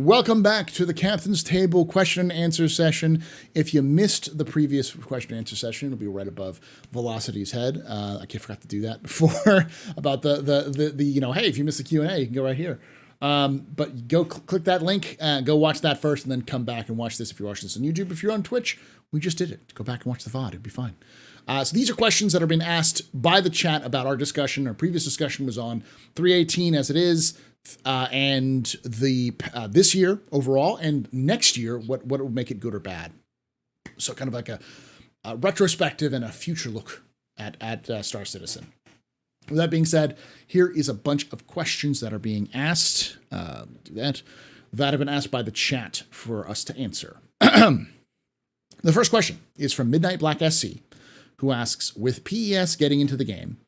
Welcome back to the Captain's Table question and answer session. If you missed the previous question and answer session, it'll be right above Velocity's head. I forgot to do that before about the hey, if you missed the Q&A, you can go right here. But go click that link, go watch that first, and then come back and watch this if you're watching this on YouTube. If you're on Twitch, we just did it. Go back and watch the VOD. It'll be fine. So these are questions that are being asked by the chat about our discussion. Our previous discussion was on 318 as it is, and the this year overall, and next year, what would make it good or bad. So kind of like a retrospective and a future look at Star Citizen. With that being said, here is a bunch of questions that are being asked. That have been asked by the chat for us to answer. The first question is from Midnight Black SC, who asks, with PES getting into the game,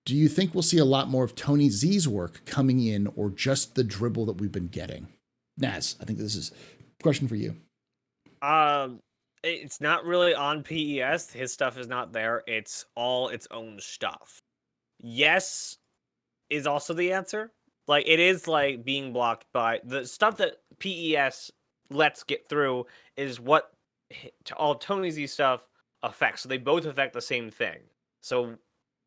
do you think we'll see a lot more of Tony Z's work coming in, or just the dribble that we've been getting? Naz, I think this is a question for you. It's not really on PES. His stuff is not there. It's all its own stuff. Yes is also the answer. Like, it is like being blocked by the stuff that PES lets get through is what all Tony Z stuff affects. So they both affect the same thing. So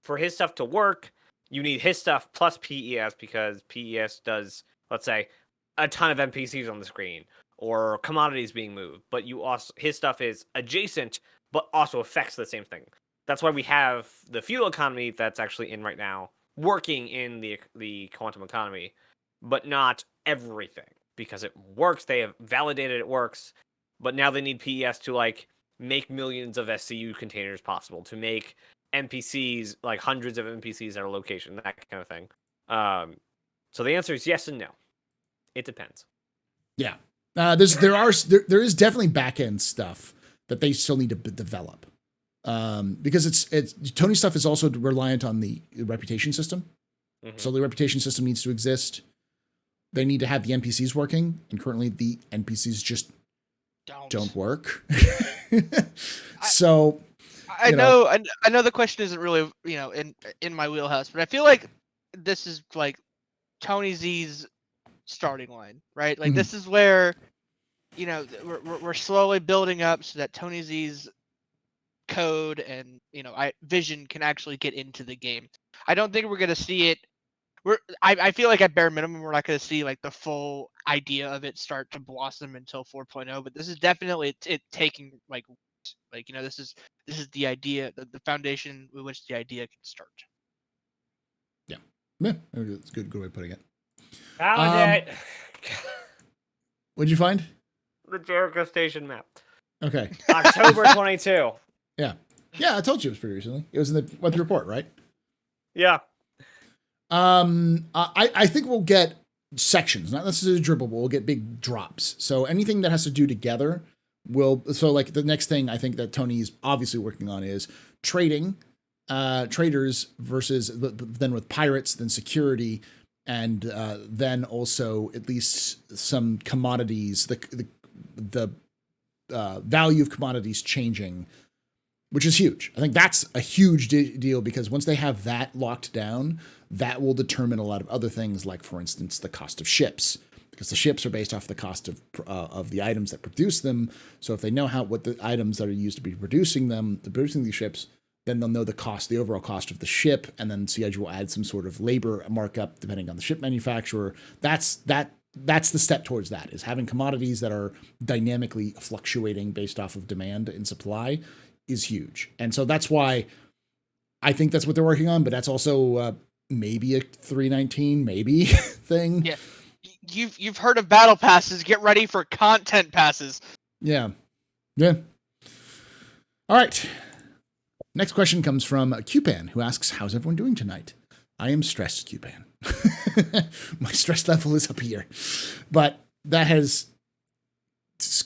for his stuff to work, you need his stuff plus PES, because PES does, let's say, a ton of NPCs on the screen or commodities being moved. But you also, his stuff is adjacent, but also affects the same thing. That's why we have the feudal economy that's actually in right now working in the quantum economy, but not everything, because it works. They have validated it works, but now they need PES to like make millions of SCU containers possible, to make NPCs, like hundreds of NPCs at a location, that kind of thing. So the answer is yes and no. It depends. Yeah, there is definitely back end stuff that they still need to develop. Because it's Tony's stuff is also reliant on the reputation system. Mm-hmm. So the reputation system needs to exist. They need to have the NPCs working, and currently the NPCs just don't work. So I know the question isn't really, in my wheelhouse, but I feel like this is like Tony Z's starting line, right? Like, this is where, we're slowly building up so that Tony Z's code and vision can actually get into the game. I don't think we're gonna see it. I feel like at bare minimum we're not gonna see like the full idea of it start to blossom until 4.0. But this is definitely it taking this is the idea, the foundation with which the idea can start. Yeah, it's a good way of putting it. Found it. What'd you find? The Jericho Station map. Okay. October 22. Yeah, I told you it was pretty recently. It was in the weather report, right? Yeah. I think we'll get sections, not necessarily dribble, but we'll get big drops. So anything that has to do together so like the next thing I think that Tony's obviously working on is trading, traders versus then with pirates, then security, and then also at least some commodities, the value of commodities changing, which is huge. I think that's a huge deal, because once they have that locked down, that will determine a lot of other things, like, for instance, the cost of ships, because the ships are based off the cost of the items that produce them. So if they know what the items that are used to be producing these ships, then they'll know the overall cost of the ship, and then CIG will add some sort of labor markup depending on the ship manufacturer. That's the step towards that, is having commodities that are dynamically fluctuating based off of demand and supply is huge. And so that's why I think that's what they're working on, but that's also maybe a 319 maybe thing. Yeah. You've heard of battle passes. Get ready for content passes. Yeah. All right. Next question comes from Cupan, who asks, how's everyone doing tonight? I am stressed, Cupan. My stress level is up here. But that has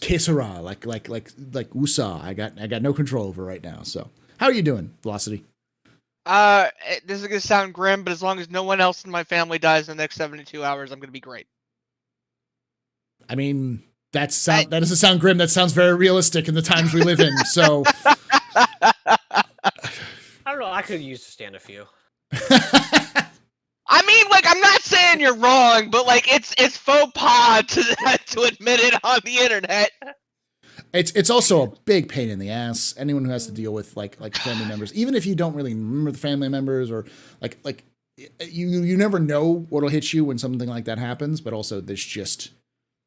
que sera, like USA. I got no control over right now. So how are you doing, Velocity? This is gonna sound grim, but as long as no one else in my family dies in the next 72 hours, I'm gonna be great. I mean, that doesn't sound grim. That sounds very realistic in the times we live in. So I don't know. I could use to stand a few. I mean, like, I'm not saying you're wrong, but like, it's faux pas to to admit it on the internet. It's also a big pain in the ass. Anyone who has to deal with like family members, even if you don't really remember the family members, or like you never know what'll hit you when something like that happens. But also there's just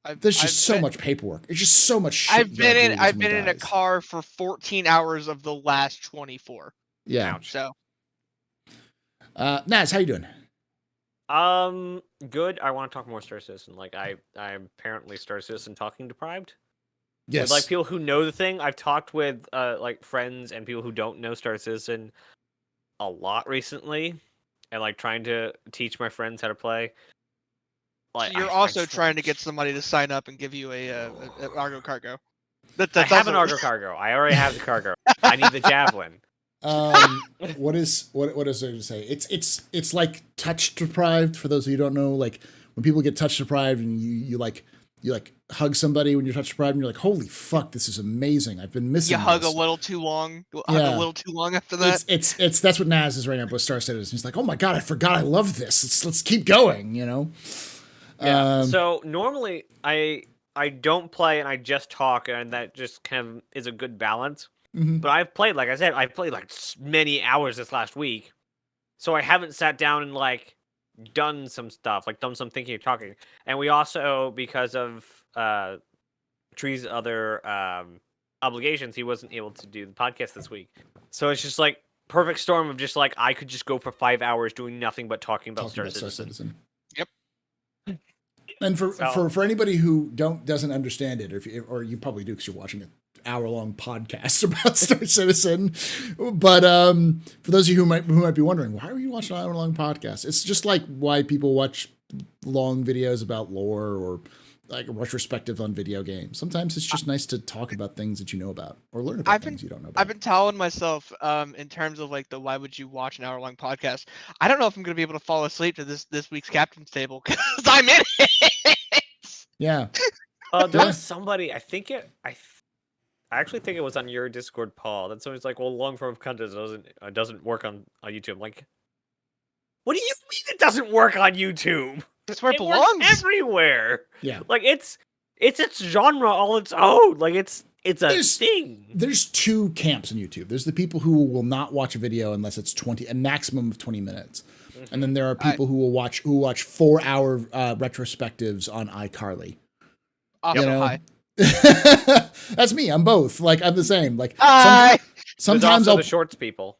so much paperwork. It's just so much shit. I've been in a car for 14 hours of the last 24. Yeah. Ouch. So Naz, how you doing? Good. I want to talk more Star Citizen. Like I'm apparently Star Citizen talking deprived. Yes. With, like, people who know the thing. I've talked with like friends and people who don't know Star Citizen a lot recently, and like trying to teach my friends how to play. Like, so you're also trying to get somebody to sign up and give you a Argo Cargo. I have an Argo Cargo. I already have the cargo. I need the Javelin. What is there to say? It's like touch deprived. For those of you who don't know, like when people get touch deprived and you hug somebody when you're touch deprived and you're like, holy fuck, this is amazing. I've been missing. You hug this. a little too long. Hug a little too long after that. It's that's what Naz is right now with Star Citizen. He's like, oh my god, I forgot I love this. Let's keep going. You know. Yeah. So normally I don't play and I just talk, and that just kind of is a good balance. Mm-hmm. But I've played, like I said, I've played like many hours this last week, so I haven't sat down and like done some stuff, like done some thinking or talking. And we also, because of Tree's other obligations, he wasn't able to do the podcast this week. So it's just like perfect storm of just like I could just go for 5 hours doing nothing but talking about Star Citizen. Yep. And for anybody who doesn't understand it, or you probably do because you're watching an hour-long podcast about Star Citizen, but for those of you who might be wondering, why are you watching an hour-long podcast? It's just like why people watch long videos about lore or like a retrospective on video games. Sometimes it's just nice to talk about things that you know about or learn about things you don't know about. I've been telling myself, in terms of like the why would you watch an hour-long podcast? I don't know if I'm going to be able to fall asleep to this week's captain's table because I'm in it. Yeah. There was somebody. I actually think it was on your Discord, Paul. That somebody's like, "Well, long form content doesn't work on YouTube." I'm like, what do you mean it doesn't work on YouTube? That's where it Works belongs. everywhere. Yeah. Like it's genre all its own. Like it's a thing. There's two camps on YouTube. There's the people who will not watch a video unless it's a maximum of 20 minutes. Mm-hmm. And then there are people who watch 4-hour retrospectives on iCarly. Also high. That's me. I'm both. Like I'm the same. Like sometimes the shorts people.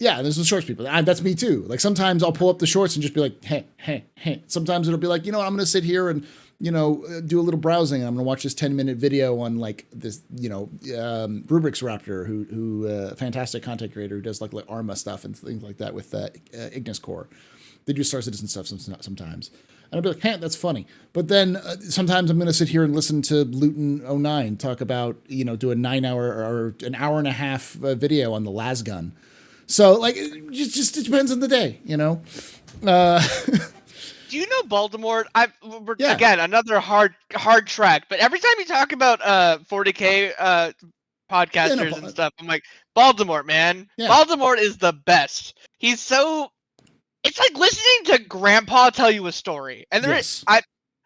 Yeah, there's the shorts people. That's me too. Like sometimes I'll pull up the shorts and just be like, hey. Sometimes it'll be like, I'm going to sit here and, do a little browsing. And I'm going to watch this 10-minute video on like this, Rubrix Raptor, who fantastic content creator who does like Arma stuff and things like that with Ignis Core. They do Star Citizen stuff sometimes. And I'll be like, hey, that's funny. But then sometimes I'm going to sit here and listen to Luton09 talk about, do a 9-hour or an hour and a half video on the Lasgun. So, like, it just depends on the day, Do you know Baltimore? Again, another hard track. But every time you talk about 40K podcasters and stuff, I'm like, Baltimore, man. Yeah. Baltimore is the best. He's so... It's like listening to Grandpa tell you a story. And there is...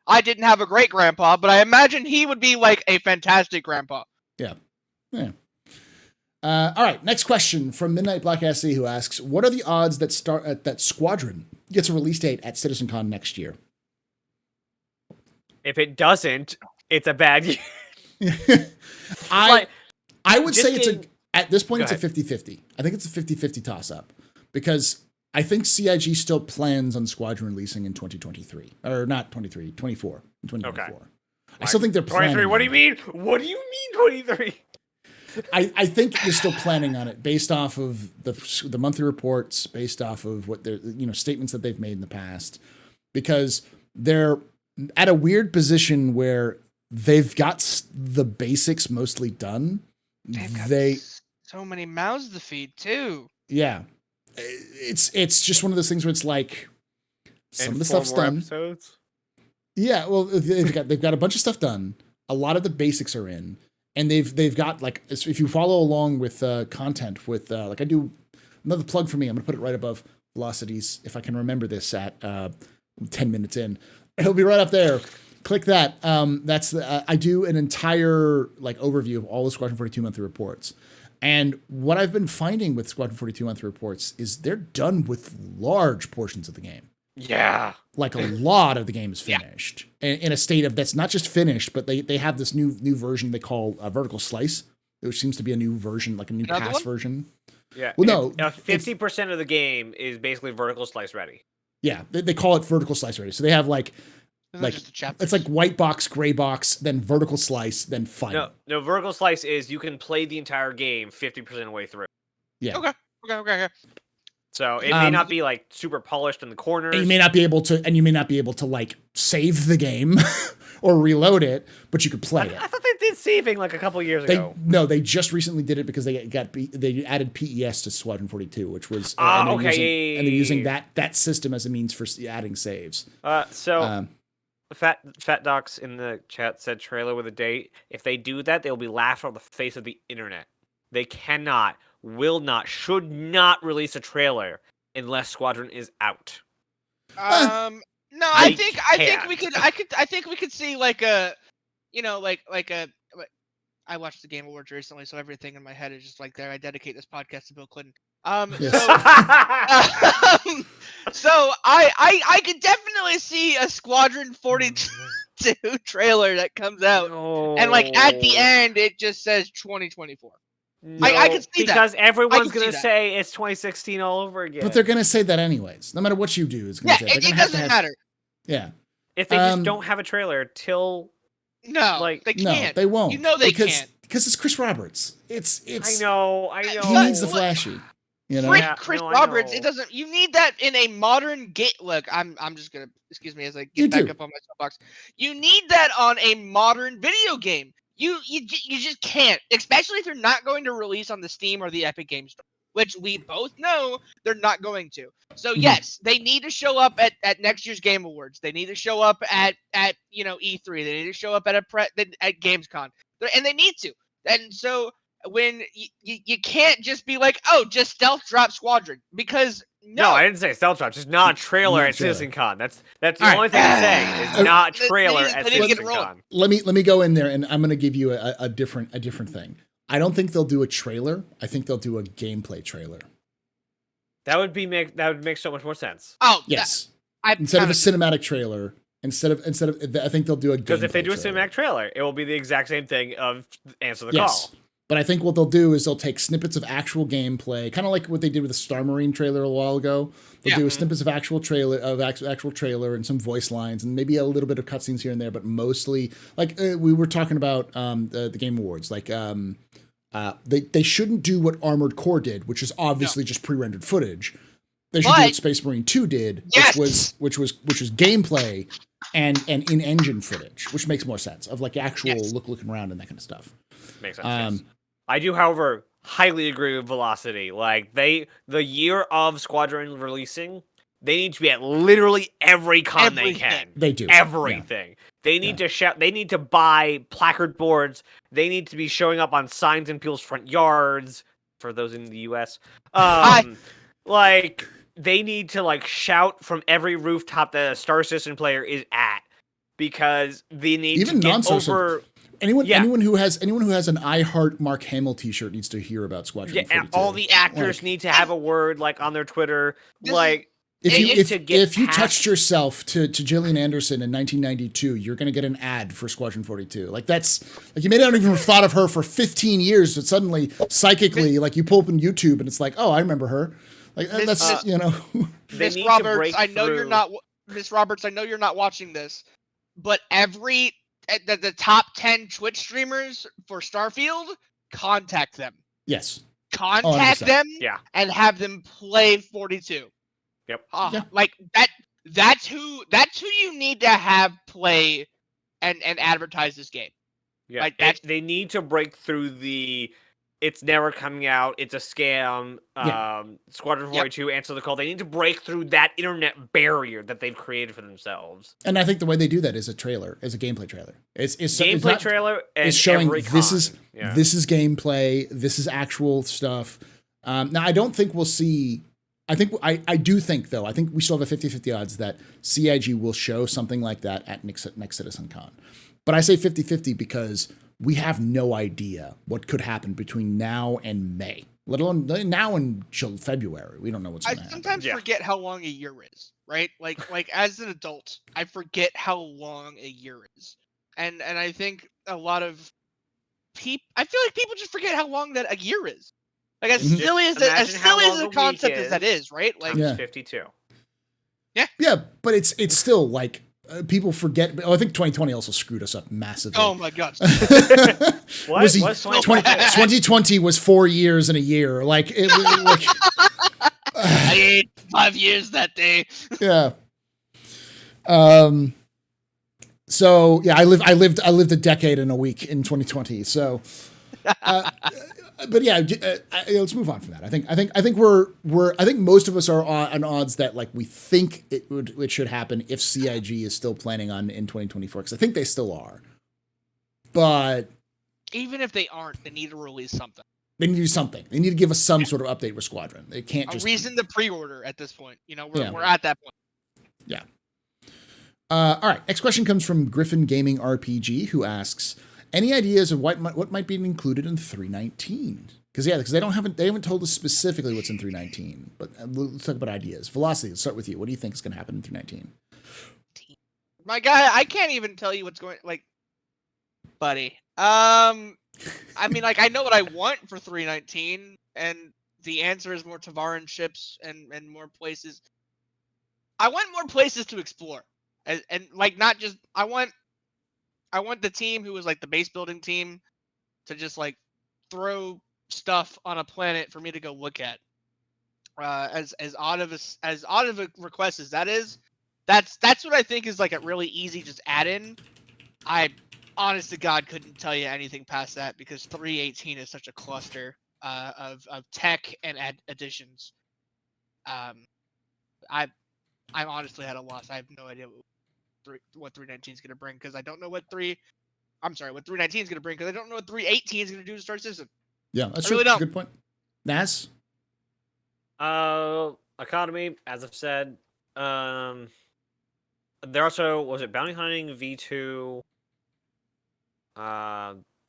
I didn't have a great grandpa, but I imagine he would be like a fantastic grandpa. Yeah. All right, next question from Midnight Black SC, who asks, what are the odds that Squadron gets a release date at CitizenCon next year? If it doesn't, it's a bad year. I would say at this point, it's a 50-50. I think it's a 50-50 toss-up because I think CIG still plans on Squadron releasing in 2023. Or not 23, 24. In 2024. Okay. I still think they're planning 23, what do you mean? What do you mean 23? I think they're still planning on it based off of the monthly reports, based off of what their statements that they've made in the past, because they're at a weird position where they've got the basics mostly done. They've got so many mouths to feed too. Yeah, it's just one of those things where it's like some of the stuff's done. Episodes? Yeah, well, they've got a bunch of stuff done. A lot of the basics are in. And they've got, like, if you follow along with content with, like I do, another plug for me, I'm going to put it right above Velocities, if I can remember this at 10 minutes in. It'll be right up there. click that. That's the, I do an entire like overview of all the Squadron 42 monthly reports. And what I've been finding with Squadron 42 monthly reports is they're done with large portions of the game. Yeah. Like a lot of the game is finished in a state of that's not just finished, but they have this new version they call Vertical Slice, which seems to be a new version, like a new pass version. Yeah. Well, no, 50% of the game is basically vertical slice ready. Yeah, they call it Vertical Slice ready. So they have like it's like white box, gray box, then vertical slice, then final. No, vertical slice is you can play the entire game 50% of the way through. Yeah. Okay. So it may not be like super polished in the corners. And you may not be able to like save the game or reload it, but you could play it. I thought they did saving like a couple years ago. No, they just recently did it because they added PES to Squadron 42, which was and they're using that system as a means for adding saves. Fat Docs in the chat said trailer with a date. If they do that, they'll be laughed on the face of the internet. They cannot, will not, should not release a trailer unless Squadron is out. No, I think we could see like a, I watched the Game Awards recently, so everything in my head is just like there. I dedicate this podcast to Bill Clinton. So I could definitely see a Squadron 42 trailer that comes out, and like at the end it just says 2024. No, I can see that because everyone's gonna say it's 2016 all over again. But they're gonna say that anyways. No matter what you do, it's gonna say it doesn't matter. Yeah. If they just don't have a trailer till they can't. No, they won't. They can't. Because it's Chris Roberts. It's I know. He needs the flashy. Chris Roberts. It doesn't. You need that in a modern game. Look, I'm just gonna excuse me as I get back up on my soapbox. You need that on a modern video game. You just can't, especially if you're not going to release on the Steam or the Epic Games Store, which we both know they're not going to. So yes, they need to show up at next year's Game Awards. They need to show up at E3. They need to show up at Gamescom, and they need to. And so when you can't just be like, oh, just stealth drop Squadron, because no, I didn't say stealth drop, just not a trailer at CitizenCon. That's the only thing I'm saying is not trailer at CitizenCon. Let me go in there, and I'm going to give you a different thing. I don't think they'll do a trailer. I think they'll do a gameplay trailer. That would make so much more sense. Oh yes, instead of a cinematic trailer. Instead of, I think they'll do a gameplay. Because if they do a cinematic trailer, it will be the exact same thing of Answer the Call. But I think what they'll do is they'll take snippets of actual gameplay, kind of like what they did with the Star Marine trailer a while ago. They'll do snippets of actual trailer and some voice lines and maybe a little bit of cutscenes here and there, but mostly like we were talking about the Game Awards. Like they shouldn't do what Armored Core did, which is obviously just pre-rendered footage. They should do what Space Marine 2 did, which was gameplay and in-engine footage, which makes more sense of like actual looking around and that kind of stuff. Makes sense. Yes. I do, however, highly agree with Velocity. Like the year of Squadron releasing, they need to be at literally every con they can. They do everything. Yeah. They need to shout. They need to buy placard boards. They need to be showing up on signs in people's front yards. For those in the U.S., like they need to like shout from every rooftop that a Star Citizen player is at, because they need even to get over. Anyone who has an I Heart Mark Hamill t-shirt needs to hear about Squadron 42. And all the actors need to have a word like on their Twitter. Like if you touched yourself to Gillian Anderson in 1992, you're going to get an ad for Squadron 42. Like that's like you may not even have thought of her for 15 years, but suddenly psychically like you pull up on YouTube and it's like, oh, I remember her. Like that's Miss Roberts, I know you're not Miss Roberts. I know you're not watching this, but the top 10 Twitch streamers for Starfield, contact them. Yes. Contact them and have them play 42. Yep. Like that's who you need to have play and advertise this game. Yeah. Like they need to break through the it's never coming out, it's a scam, Squadron 42, Answer the Call. They need to break through that internet barrier that they've created for themselves. And I think the way they do that is a gameplay trailer. It's trailer and it's showing this is gameplay, this is actual stuff. Now I don't think we'll see I do think though. I think we still have a 50-50 odds that CIG will show something like that at next CitizenCon. But I say 50-50 because we have no idea what could happen between now and May, let alone now until February. We don't know what's going to happen. I sometimes forget how long a year is, right? Like as an adult, I forget how long a year is, and I think a lot of people, I feel like people just forget how long that a year is. Like as Mhm. silly as Imagine how long a a concept week as that is, right? Like Yeah. times 52. Yeah, but it's still like people forget. I think 2020 also screwed us up massively. oh my god, What? Was he- What's 2020 was 4 years and a year. Like it. Like, I ate 5 years that day. yeah. So yeah, I lived a decade and a week in 2020. So, but yeah, let's move on from that. I think I think most of us are on odds that like we think it should happen if CIG is still planning on in 2024, because I think they still are. But Even if they aren't, they need to release something. they need to do something. They need to give us some sort of update with Squadron. They can't A just reason to pre-order at this point. You know, Yeah. we're at that point. Yeah. All right. Next question comes from Griffin Gaming RPG, who asks, "Any ideas of what might be included in 319?" Because they haven't told us specifically what's in 319. But let's talk about ideas. Velocity. Let's start with you. What do you think is going to happen in 319? My guy, I can't even tell you what's going. Like, buddy. I mean, like I know what I want for 319, and the answer is more Tavaran ships and more places. I want more places to explore, and like not just I want the team who is like the base building team to just like throw stuff on a planet for me to go look at. As odd of a request as that is, that's what I think is like a really easy just add in. I honest to God couldn't tell you anything past that because 318 is such a cluster of tech and additions. I'm honestly at a loss. I have no idea what 319 is going to bring because I don't know what 319 is going to bring because I don't know what 318 is going to do to Star Citizen. Yeah, that's I true. really That's a don't. good point. Nas? Economy, as I've said. There also was it bounty hunting V2.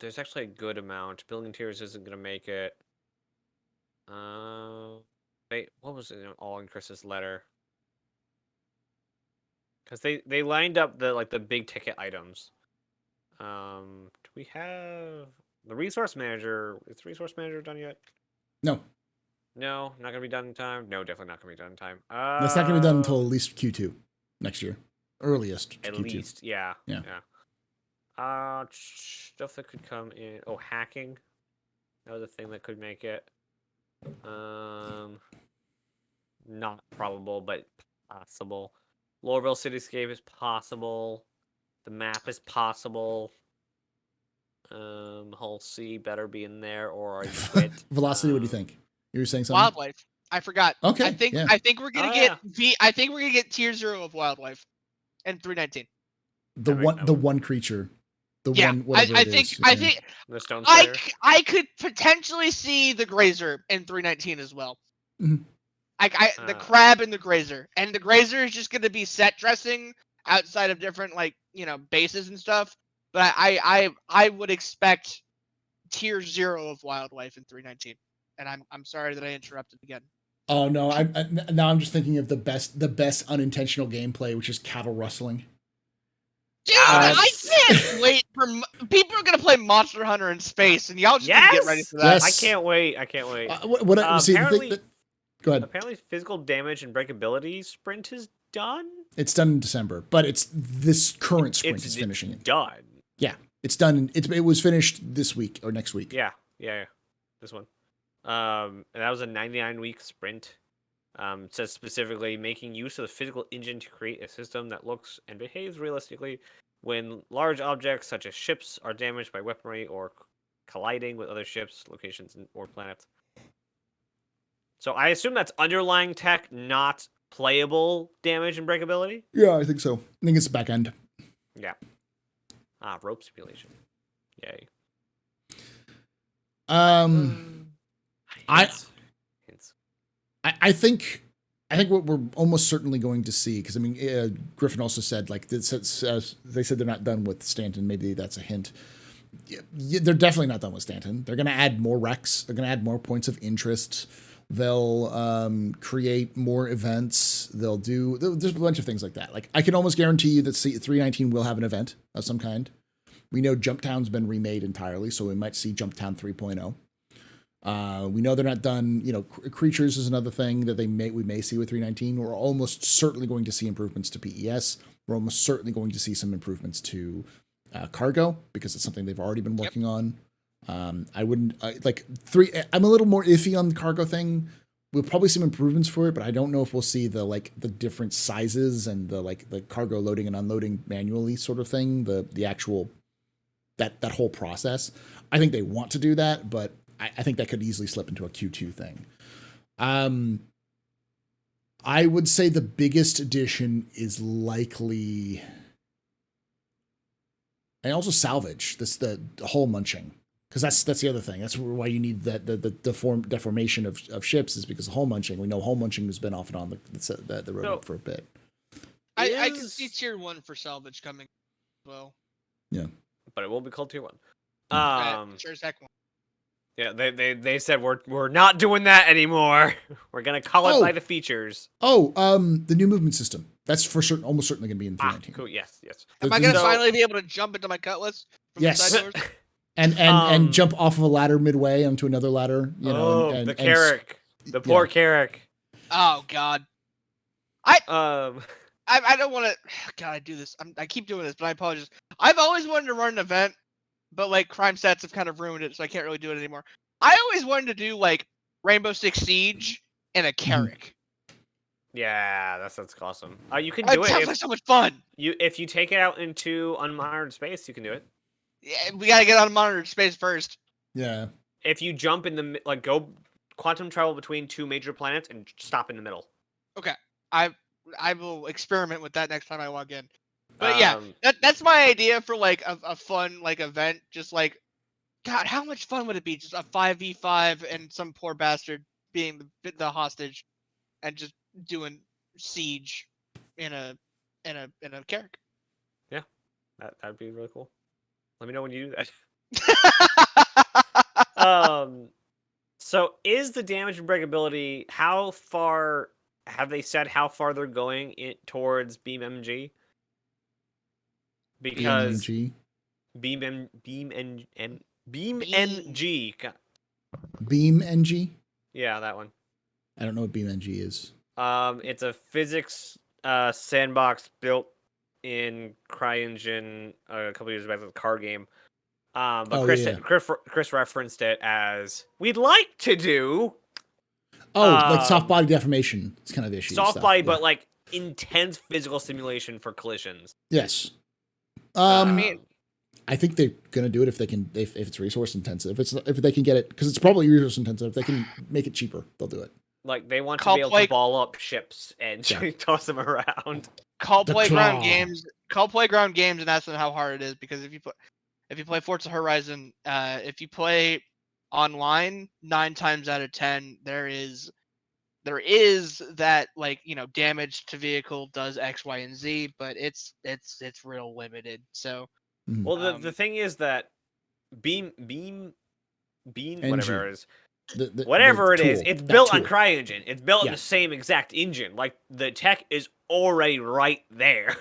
There's actually a good amount. Building tiers isn't gonna make it. Wait, what was it all in Chris's letter? Because they lined up the big ticket items. Do we have the resource manager? Is the resource manager done yet? No. No, not gonna be done in time. No, definitely not gonna be done in time. That's not going to be done until at least Q2 next year. Earliest at Q2. least, yeah. Yeah. Stuff that could come in. Oh, hacking. That was a thing that could make it. Not probable, but possible. Lorville Cityscape is possible. The map is possible. Hull C better be in there, or I quit. Velocity, what do you think? You were saying something? Wildlife. I forgot. Okay, I think yeah. I think we're gonna Oh, get yeah. I think we're gonna get tier 0 of wildlife and 319. The That one creature. The Yeah, one whatever I it think is. I Yeah. think The Stone Slayer. I could potentially see the grazer in 319 as well. Mhm. The crab and the grazer, and the grazer is just gonna be set dressing outside of different bases and stuff. But I would expect tier 0 of wildlife in 319. And I'm sorry that I interrupted again. Oh no! Now I'm just thinking of the best unintentional gameplay, which is cattle rustling. Dude, Yes. I can't wait for people are gonna play Monster Hunter in space, and y'all just need to get ready Yes! for that. Yes. I can't wait. I can't wait. See, Apparently, go ahead. apparently, physical damage and breakability sprint is done. It's done in December, but it's this current sprint It's is finishing it. done. Yeah, it's done. It was finished this week or next week. Yeah. This one. And that was a 99-week sprint. It says specifically making use of the physical engine to create a system that looks and behaves realistically when large objects such as ships are damaged by weaponry or colliding with other ships, locations, or planets. So I assume that's underlying tech, not playable damage and breakability. Yeah, I think so. I think it's back end. Yeah. Rope simulation. Yay. I Hints. think I think what we're almost certainly going to see, because I mean, Griffin also said like they said they're not done with Stanton. Maybe that's a hint. They're definitely not done with Stanton. They're going to add more wrecks. They're going to add more points of interest. They'll create more events. There's a bunch of things like that. Like I can almost guarantee you that 319 will have an event of some kind. We know Jumptown's been remade entirely, so we might see Jumptown 3.0. We know they're not done. Creatures is another thing that we may see with 319. We're almost certainly going to see improvements to PES. We're almost certainly going to see some improvements to cargo, because it's something they've already been working on. I'm a little more iffy on the cargo thing. We'll probably see some improvements for it, but I don't know if we'll see the different sizes and the cargo loading and unloading manually sort of thing. The actual that whole process. I think they want to do that, but I think that could easily slip into a Q2 thing. I would say the biggest addition is likely, and also Salvage. The hull munching, because that's the other thing. That's why you need the deformation of ships, is because of hull munching. We know hull munching has been off and on the roadmap for a bit. I can see tier 1 for Salvage coming as well. Yeah, but it won't be called tier 1. Sure as heck won't. Yeah, they said we're not doing that anymore. We're gonna call it by the features. The new movement system. That's for certain, almost certainly gonna be in 319. Cool. Yes. Am I gonna finally be able to jump into my cutlass? Yes. The side doors? and jump off of a ladder midway onto another ladder. The Carrack, the poor Carrack. Oh God. I don't want to. God, I do this. I keep doing this, but I apologize. I've always wanted to run an event, but crime stats have kind of ruined it, so I can't really do it anymore. I always wanted to do Rainbow Six Siege and a Carrack. Yeah, that sounds awesome. You can do it. Sounds like so much fun. If you take it out into unmonitored space, you can do it. Yeah, we gotta get on monitored space first. Yeah. If you jump in the go quantum travel between two major planets and stop in the middle. Okay, I will experiment with that next time I log in. But yeah, that's my idea for a fun event. Just God, how much fun would it be? Just a 5v5 and some poor bastard being the hostage, and just doing siege in a Carrack. Yeah, that'd be really cool. Let me know when you do that. So is the damage and breakability? How far have they said? How far they're going towards Beam MG? Because Beam NG. Beam NG? Yeah, that one. I don't know what Beam NG is. It's a physics sandbox built in CryEngine a couple years back with a car game. But Chris referenced it as we'd like to do. Soft body deformation. It's kind of the issue. Soft body, but intense physical simulation for collisions. Yes. I think they're gonna do it if they can. If it's resource intensive, if they can get it, because it's probably resource intensive. If they can make it cheaper, they'll do it. They want to be able to ball up ships and toss them around. Call Playground games, and that's how hard it is. Because if you play Forza Horizon, if you play online, 9 times out of 10, there is that damage to vehicle does X, Y, and Z, but it's real limited. So, well, the thing is that Beam, whatever it is. Whatever it is, it's built on CryEngine. It's built in the same exact engine. The tech is already right there.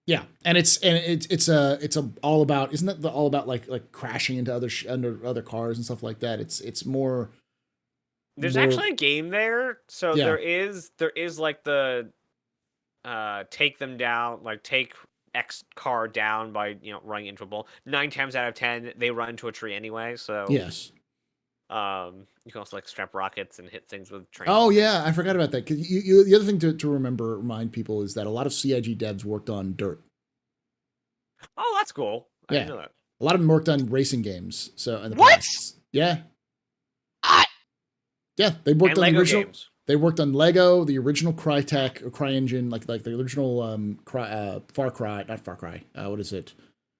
Yeah, and it's all about, isn't that all about like crashing into other cars and stuff like that? It's more. There's actually a game there, so there is the take them down, take X car down by running into a bull. 9 times out of 10, they run into a tree anyway. So yes. You can also strap rockets and hit things with trains. Oh yeah, I forgot about that. Because the other thing to remind people is that a lot of CIG devs worked on dirt. Oh, that's cool. I didn't know that. A lot of them worked on racing games. So in the what? past. Yeah. Yeah, they worked on Lego the original. Games. They worked on Lego, the original Crytek or CryEngine, like the original Far Cry, not Far Cry. What is it?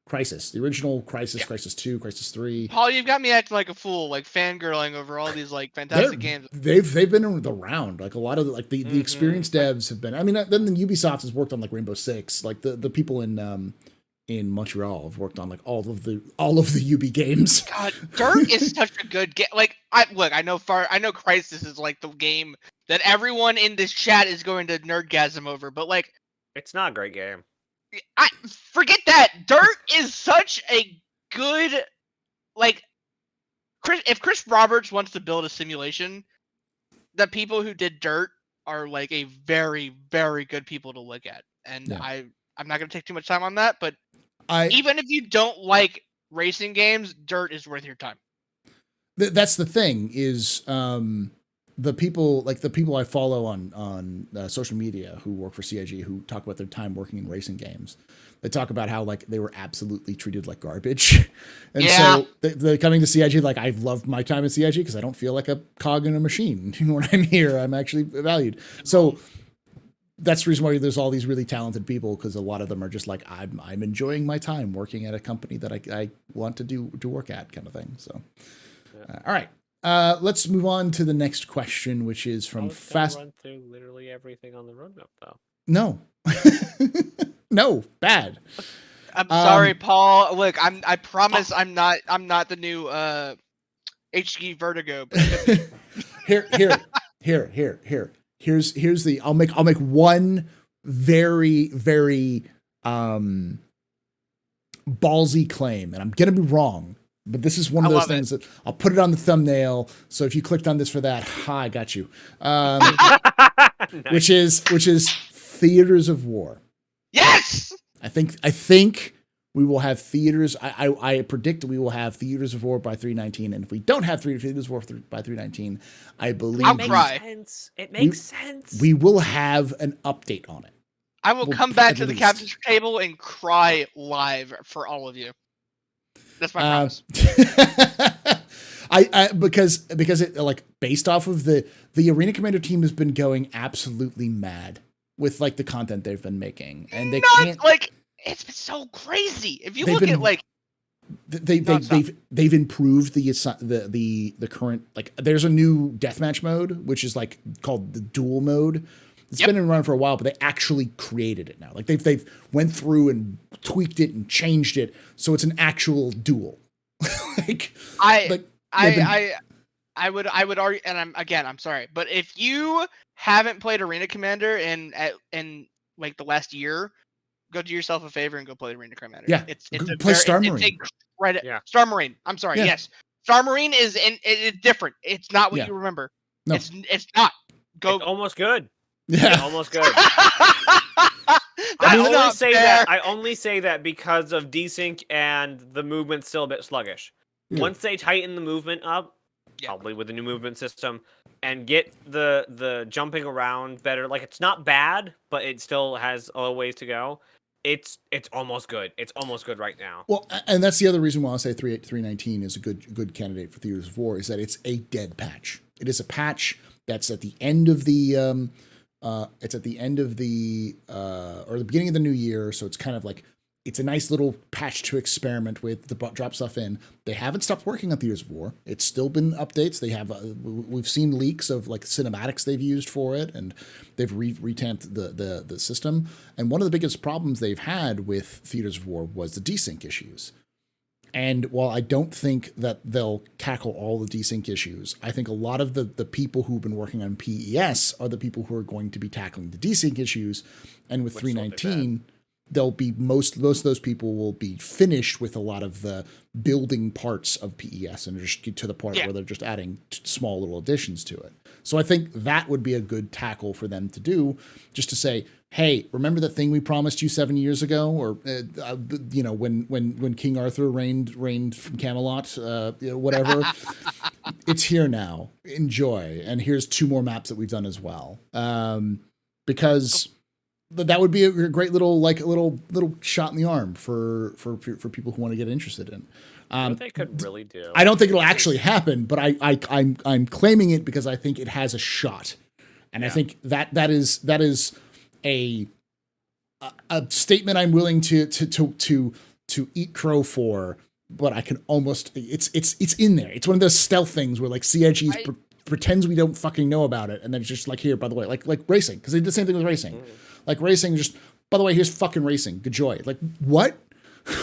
Crisis, the original Crisis, Crisis 2, Crisis 3. Paul, you've got me acting like a fool, like fangirling over all these like fantastic games. They've been around. Like a lot of the experienced devs have been. I mean, then Ubisoft has worked on like Rainbow Six. Like the people in Montreal have worked on like all of the Ubi games. God, Dirt is such a good game. Like I know Crisis is like the game that everyone in this chat is going to nerdgasm over, but like it's not a great game. I forget that. Dirt is such a good, like, if Chris Roberts wants to build a simulation, the people who did Dirt are like a very, very good people to look at. And I'm not going to take too much time on that, but even if you don't like racing games, Dirt is worth your time. That's the thing is, the people I follow on social media who work for CIG, who talk about their time working in racing games, they talk about how like they were absolutely treated like garbage. And so they're coming to CIG like, I've loved my time at CIG because I don't feel like a cog in a machine. When I'm here, I'm actually valued. So that's the reason why there's all these really talented people, because a lot of them are just like, I'm enjoying my time working at a company that I want to work at, kind of thing. So all right. Let's move on to the next question, which is from run through literally everything on the roadmap, though. No, no, bad. I'm sorry, Paul. Look, I promise I'm not the new HG Vertigo. Here's the. I'll make one very, very ballsy claim, and I'm gonna be wrong. But this is one of those things that I'll put it on the thumbnail. So if you clicked on this for that, I got you. Which is Theaters of War. Yes. I think we will have theaters. I predict we will have Theaters of War by 319. And if we don't have Theaters of War by 319, I believe it makes sense. We will have an update on it. I will come back to the captain's table and cry live for all of you. That's my promise. Because it, like, based off of the Arena Commander team has been going absolutely mad with like the content they've been making, and they can't, like, it's been so crazy. If you look at like they've improved the current, like, there's a new deathmatch mode which is like called the duel mode. It's been around for a while, but they actually created it now. Like they've went through and tweaked it and changed it, so it's an actual duel. I would argue, and I'm sorry, but if you haven't played Arena Commander in like the last year, go do yourself a favor and go play Arena Commander. Yeah, it's play Star Marine. Star Marine. I'm sorry. Yeah. Yes, Star Marine it's different. It's not what you remember. No. It's not. It's almost good. Yeah, it's almost good. I only say that because of desync and the movement's still a bit sluggish. Yeah. Once they tighten the movement up, probably with the new movement system, and get the jumping around better, like, it's not bad, but it still has a ways to go. It's almost good. It's almost good right now. Well, and that's the other reason why I'll say 319 is a good candidate for Theaters of War, is that it's a dead patch. It is a patch that's at the end of the or the beginning of the new year. So it's kind of like, it's a nice little patch to experiment with, to drop stuff in. They haven't stopped working on Theaters of War. It's still been updates. They have, we've seen leaks of like cinematics they've used for it, and they've retamped the system. And one of the biggest problems they've had with Theaters of War was the desync issues. And while I don't think that they'll tackle all the desync issues, I think a lot of the people who've been working on PES are the people who are going to be tackling the desync issues. And with 319, they'll be most of those people will be finished with a lot of the building parts of PES and just get to the part where they're just adding small little additions to it. So I think that would be a good tackle for them to do, just to say, hey, remember that thing we promised you 7 years ago, or when King Arthur reigned from Camelot, whatever. It's here now. Enjoy, and here's 2 more maps that we've done as well, because that would be a great little shot in the arm for people who want to get interested in. What they could really do. I don't think it'll actually happen, but I'm claiming it because I think it has a shot, and I think that is a statement I'm willing to to eat crow for, but I can almost, it's in there. It's one of those stealth things where like CIG pretends we don't fucking know about it. And then it's just like, here, by the way, like racing. Cause they did the same thing with racing. Like racing, just, by the way, here's fucking racing. Good joy. Like, what?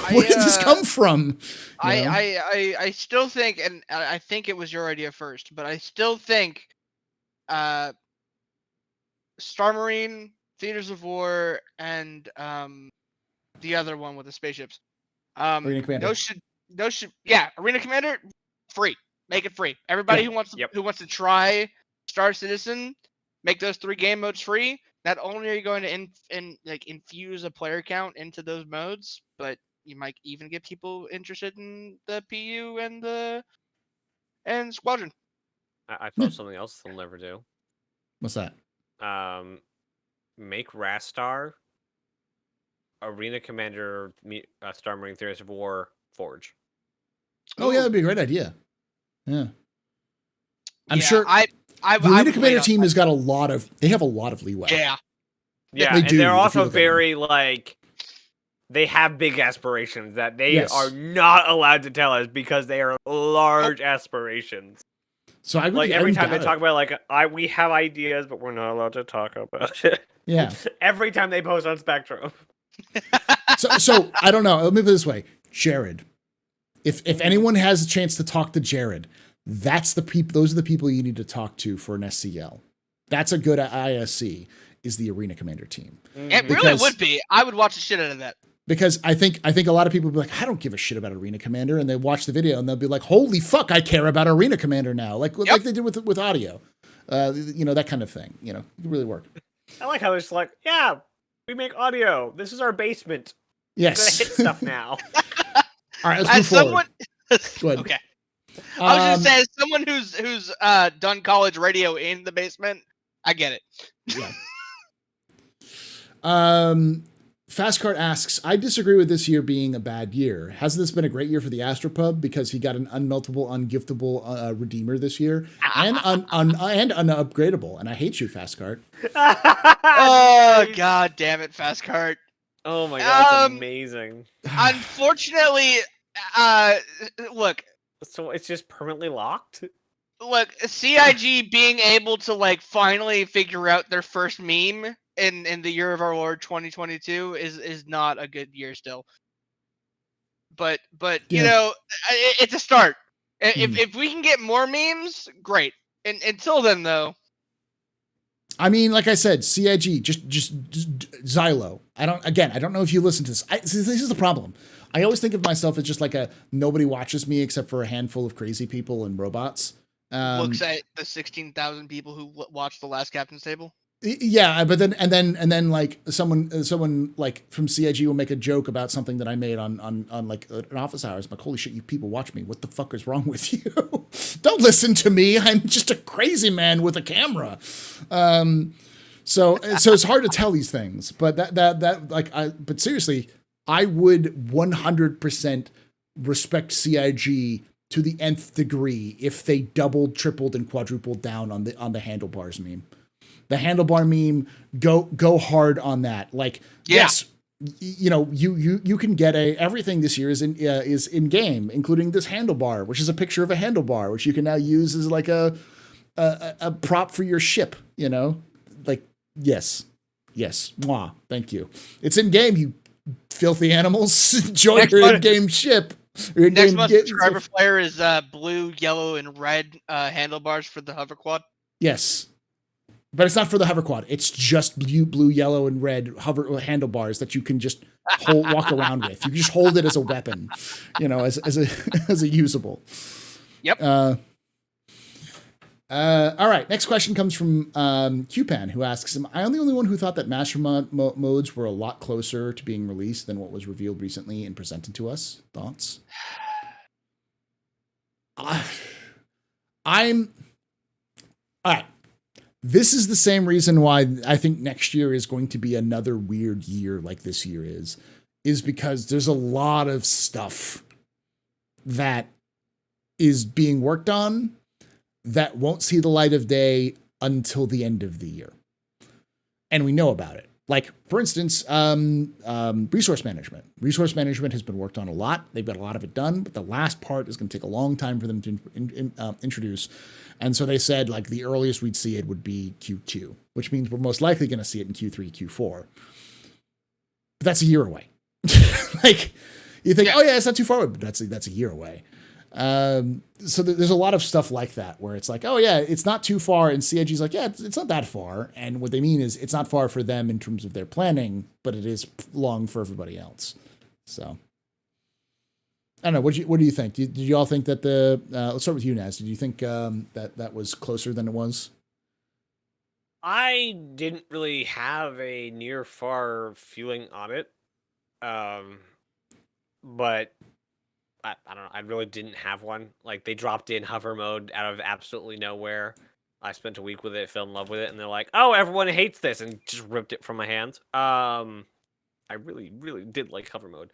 Where did this come from? I still think, and I think it was your idea first, but I still think Star Marine, Theaters of War, and the other one with the spaceships. Arena Commander. Arena Commander, free. Make it free. Everybody who wants to try Star Citizen, make those 3 game modes free. Not only are you going to infuse a player count into those modes, but you might even get people interested in the PU and Squadron. I thought something else they'll never do. What's that? Make Rastar Arena Commander, Star Marine Theaters of War Forge. Oh yeah, that'd be a great idea. Yeah, I'm sure. The Arena Commander team has got they have a lot of leeway. Yeah, they do. They're also very like, they have big aspirations that they are not allowed to tell us because they are large aspirations. So I like every time they talk about like we have ideas, but we're not allowed to talk about it. Yeah. Every time they post on Spectrum. so I don't know. Let me put it this way, Jared. If anyone has a chance to talk to Jared, those are the people you need to talk to for an SCL. That's a good ISC, is the Arena Commander team. It really would be. I would watch the shit out of that. Because I think a lot of people will be like, I don't give a shit about Arena Commander, and they watch the video and they'll be like, holy fuck, I care about Arena Commander now, like they did with audio, that kind of thing. It could really work. I like how it's like, yeah, we make audio. This is our basement. Yes, we're gonna hit stuff now. All right, let's move forward. Go ahead. Okay. I was gonna say, as someone who's done college radio in the basement, I get it. Yeah. Fastcart asks, I disagree with this year being a bad year. Hasn't this been a great year for the AstroPub because he got an unmeltable, ungiftable redeemer this year and unupgradable? And I hate you, Fastcart. Oh, god damn it, Fastcart. Oh my god, that's amazing. Unfortunately, look. So it's just permanently locked? Look, CIG being able to like finally figure out their first meme in the year of our Lord 2022 is not a good year still. But it's a start. If we can get more memes, great. And until then, though, I mean, like I said, CIG just Xylo. I don't know if you listen to this. This is the problem. I always think of myself as just like nobody watches me except for a handful of crazy people and robots. Looks at the 16,000 people who watched the last Captain's Table. Yeah, but then like someone like from CIG will make a joke about something that I made on like an office hours. I'm like, holy shit, you people watch me. What the fuck is wrong with you? Don't listen to me. I'm just a crazy man with a camera. So it's hard to tell these things. But but seriously, I would 100% respect CIG to the nth degree if they doubled, tripled, and quadrupled down on the handlebars meme. The handlebar meme, go hard on that. Like, yes, you can get everything this year is in game, including this handlebar, which is a picture of a handlebar, which you can now use as like a prop for your ship. Like yes, mwah, thank you. It's in game, you filthy animals. Enjoy your in-game ship. Next month's subscriber flare is blue, yellow, and red handlebars for the hover quad. Yes. But it's not for the hover quad. It's just blue, yellow, and red handlebars that you can just walk around with. You can just hold it as a weapon, as a usable. Yep. All right. Next question comes from QPan, who asks, am I the only one who thought that master modes were a lot closer to being released than what was revealed recently and presented to us? Thoughts? All right. This is the same reason why I think next year is going to be another weird year like this year is because there's a lot of stuff that is being worked on that won't see the light of day until the end of the year. And we know about it. Like, for instance, resource management. Resource management has been worked on a lot. They've got a lot of it done, but the last part is going to take a long time for them to introduce. And so they said, like, the earliest we'd see it would be Q2, which means we're most likely going to see it in Q3, Q4. But that's a year away. Like, you think, oh, yeah, it's not too far away, but that's a year away. So there's a lot of stuff like that where it's like, oh yeah, it's not too far, and CIG's like, yeah, it's not that far, and what they mean is it's not far for them in terms of their planning, but it is long for everybody else. So I don't know. What do you think? Did you all think that let's start with you, Naz. Did you think that was closer than it was? I didn't really have a near far feeling on it, but I don't know. I really didn't have one. Like, they dropped in hover mode out of absolutely nowhere. I spent a week with it, fell in love with it, and they're like, "Oh, everyone hates this," and just ripped it from my hands. I really, really did like hover mode.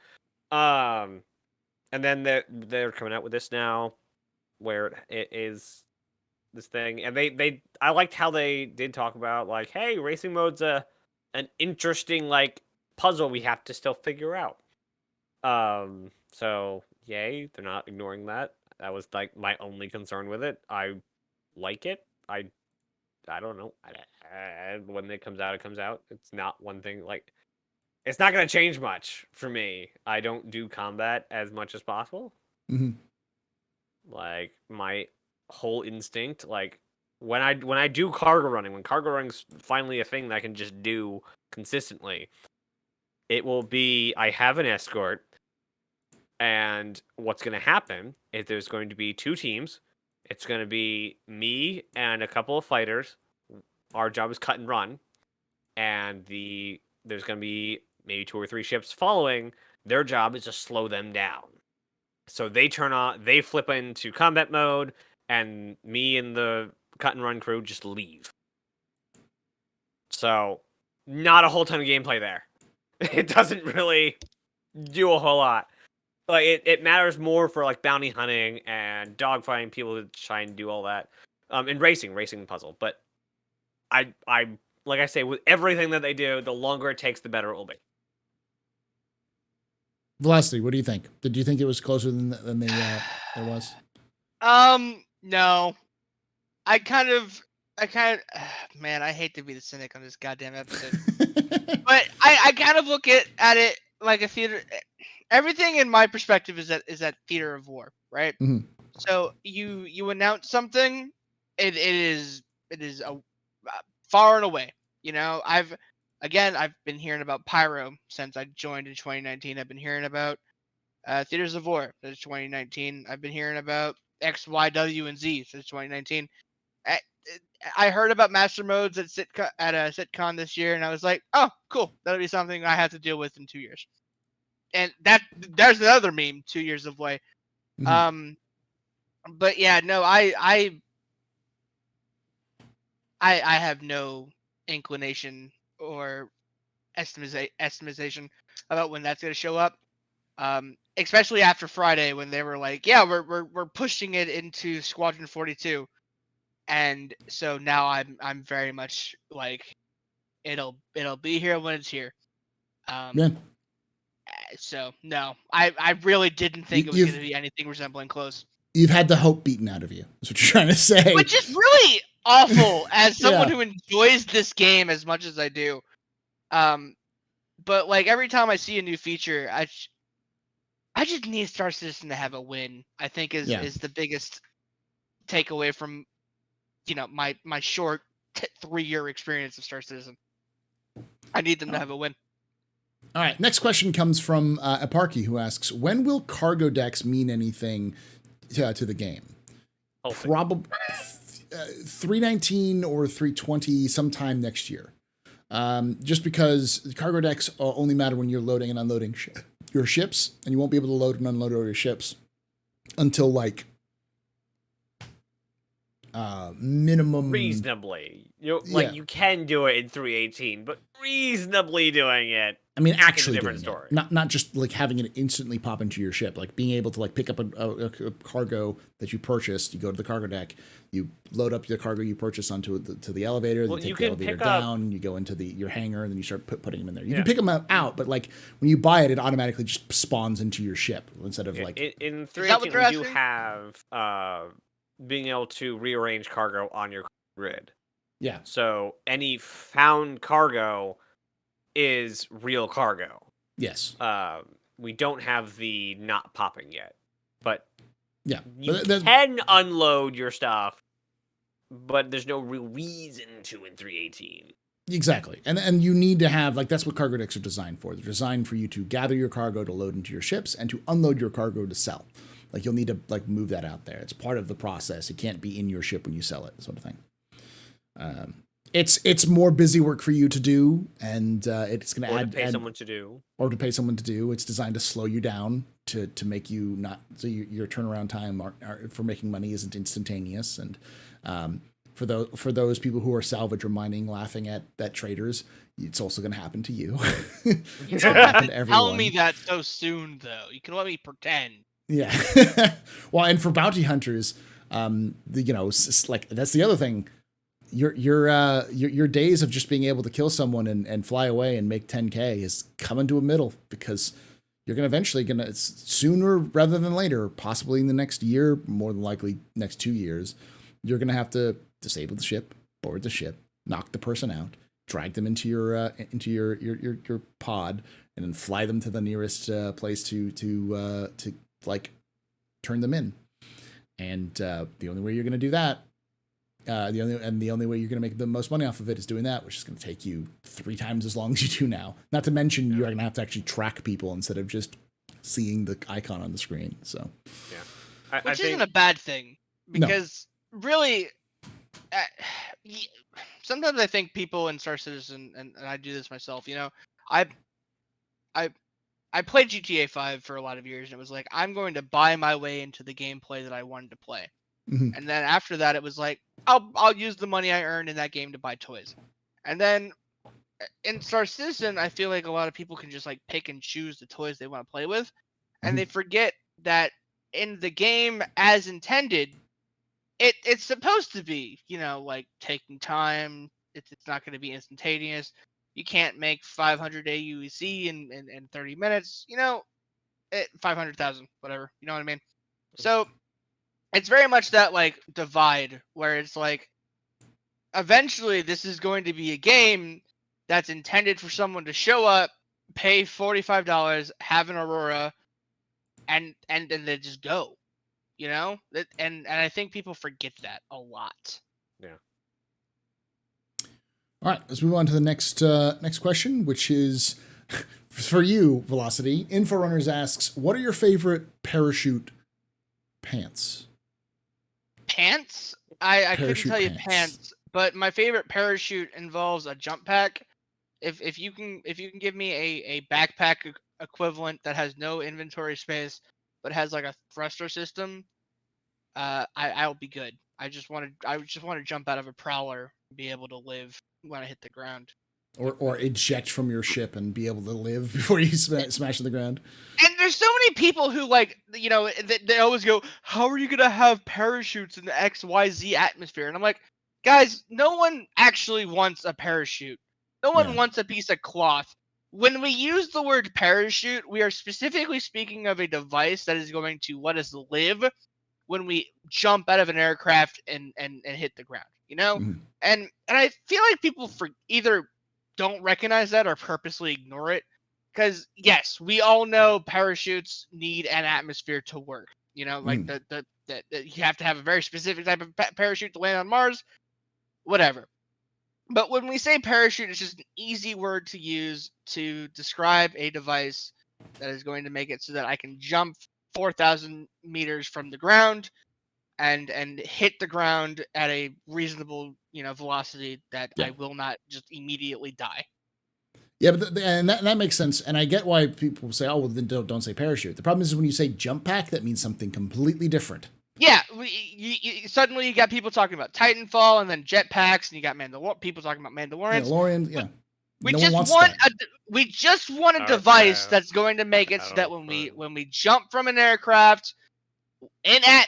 And then they're coming out with this now, where it is this thing, and I liked how they did talk about, like, hey, racing mode's an interesting, like, puzzle we have to still figure out. So yay, they're not ignoring that. That was like my only concern with it. I like it. I don't know. When it comes out, it comes out. It's not one thing, like, it's not gonna change much for me. I don't do combat as much as possible. Mm-hmm. Like, my whole instinct, like, when I do cargo running, when cargo running's finally a thing that I can just do consistently, it will be, I have an escort. And what's going to happen is there's going to be two teams. It's going to be me and a couple of fighters. Our job is cut and run. And there's going to be maybe 2 or 3 ships following. Their job is to slow them down. So they flip into combat mode, and me and the cut and run crew just leave. So not a whole ton of gameplay there. It doesn't really do a whole lot. Like, it matters more for, like, bounty hunting and dogfighting, people to try and do all that, and racing puzzle. But I like I say, with everything that they do, the longer it takes, the better it will be. Velocity, what do you think? Did you think it was closer than it was? No. I kind of, man, I hate to be the cynic on this goddamn episode, but I kind of look at it like a theater. Everything in my perspective is that theater of war, right? Mm-hmm. So you announce something, it is a far and away. You know, I've been hearing about Pyro since I joined in 2019. I've been hearing about Theaters of War since 2019. I've been hearing about X, Y, W, and Z since 2019. I heard about master modes at CitCon this year, and I was like, oh, cool. That'll be something I have to deal with in 2 years. And there's another meme, 2 years of way. Mm-hmm. But yeah, no, I have no inclination or estimation about when that's gonna show up. Especially after Friday when they were like, yeah, we're pushing it into Squadron 42, and so now I'm very much like, it'll be here when it's here. Yeah. So no, I really didn't think it was going to be anything resembling close. You've had the hope beaten out of you. That's what you're trying to say. Which is really awful as someone who enjoys this game as much as I do. But like, every time I see a new feature, I just need Star Citizen to have a win. I think is the biggest takeaway from, you know, my short 3-year experience of Star Citizen. I need them to have a win. All right. Next question comes from Eparchy, who asks, when will cargo decks mean anything to the game? Probably 319 or 320 sometime next year. Just because cargo decks only matter when you're loading and unloading your ships, and you won't be able to load and unload all your ships until, like, minimum reasonably. You can do it in 318, but reasonably doing it. I mean, actually different doing story. it. Not just like having it instantly pop into your ship, like being able to like pick up a cargo that you purchased. You go to the cargo deck, you load up the cargo you purchased onto the elevator. Well, you take you the can elevator pick up- down. You go into your hangar, and then you start putting them in there. You can Yeah. pick them out, but like when you buy it, it automatically just spawns into your ship instead of like. in Is that what 318 they're we do asking? have being able to rearrange cargo on your grid. Yeah. So any found cargo is real cargo. Yes. We don't have the not popping yet, but Yeah. you But can unload your stuff, but there's no real reason to in 318. Exactly. And you need to have, like, that's what cargo decks are designed for. They're designed for you to gather your cargo to load into your ships and to unload your cargo to sell. Like, you'll need to, like, move that out there. It's part of the process. It can't be in your ship when you sell it, sort of thing. It's more busy work for you to do, and it's going to pay someone to do. Or to pay someone to do. It's designed to slow you down, to make you not, so your turnaround time for making money isn't instantaneous. And for those people who are salvage or mining laughing at traders, it's also going to happen to you. It's gonna happen to everyone. Tell me that so soon, though. You can let me pretend. Yeah. Well, and for bounty hunters, like that's the other thing. Your days of just being able to kill someone and fly away and make 10K is coming to a middle, because you're eventually sooner rather than later, possibly in the next year, more than likely next 2 years, you're gonna have to disable the ship, board the ship, knock the person out, drag them into your pod, and then fly them to the nearest place to like turn them in. And the only way you're gonna do that. The only way you're going to make the most money off of it is doing that, which is going to take you 3 times as long as you do now. Not to mention you're going to have to actually track people instead of just seeing the icon on the screen. So, yeah, which isn't a bad thing, because really, sometimes I think people in Star Citizen, and I do this myself. I played GTA 5 for a lot of years, and it was like, I'm going to buy my way into the gameplay that I wanted to play. Mm-hmm. And then after that, it was like, I'll use the money I earned in that game to buy toys. And then in Star Citizen, I feel like a lot of people can just like pick and choose the toys they want to play with, and they forget that in the game, as intended, it's supposed to be, like taking time. It's not going to be instantaneous. You can't make 500 AUEC in 30 minutes. 500,000, whatever. You know what I mean? So it's very much that like divide where it's like, eventually this is going to be a game that's intended for someone to show up, pay $45, have an Aurora, and then they just go. And I think people forget that a lot. Yeah. All right, let's move on to the next question, which is for you, Velocity. Inforunners asks, what are your favorite parachute pants? Pants? I couldn't Parachute tell you pants. pants, but my favorite parachute involves a jump pack. If you can give me a backpack equivalent that has no inventory space but has like a thruster system, I'll be good. I just want to jump out of a prowler and be able to live when I hit the ground. Or eject from your ship and be able to live before you smash to the ground. And there's so many people who they always go, how are you going to have parachutes in the XYZ atmosphere? And I'm like, guys, no one actually wants a parachute. No one wants a piece of cloth. When we use the word parachute, we are specifically speaking of a device that is going to let us live when we jump out of an aircraft and hit the ground, Mm-hmm. And I feel like people either don't recognize that or purposely ignore it. Because yes, we all know parachutes need an atmosphere to work. Like the you have to have a very specific type of parachute to land on Mars, whatever. But when we say parachute, it's just an easy word to use to describe a device that is going to make it so that I can jump 4,000 meters from the ground and hit the ground at a reasonable velocity that I will not just immediately die. Yeah, but that makes sense, and I get why people say, "Oh, well, then don't say parachute." The problem is when you say jump pack, that means something completely different. Yeah, suddenly you got people talking about Titanfall and then jetpacks, and you got people talking about Mandalorians. Mandalorian, yeah. We No just one wants want that. we just want a Okay. device that's going to make it so that when we jump from an aircraft not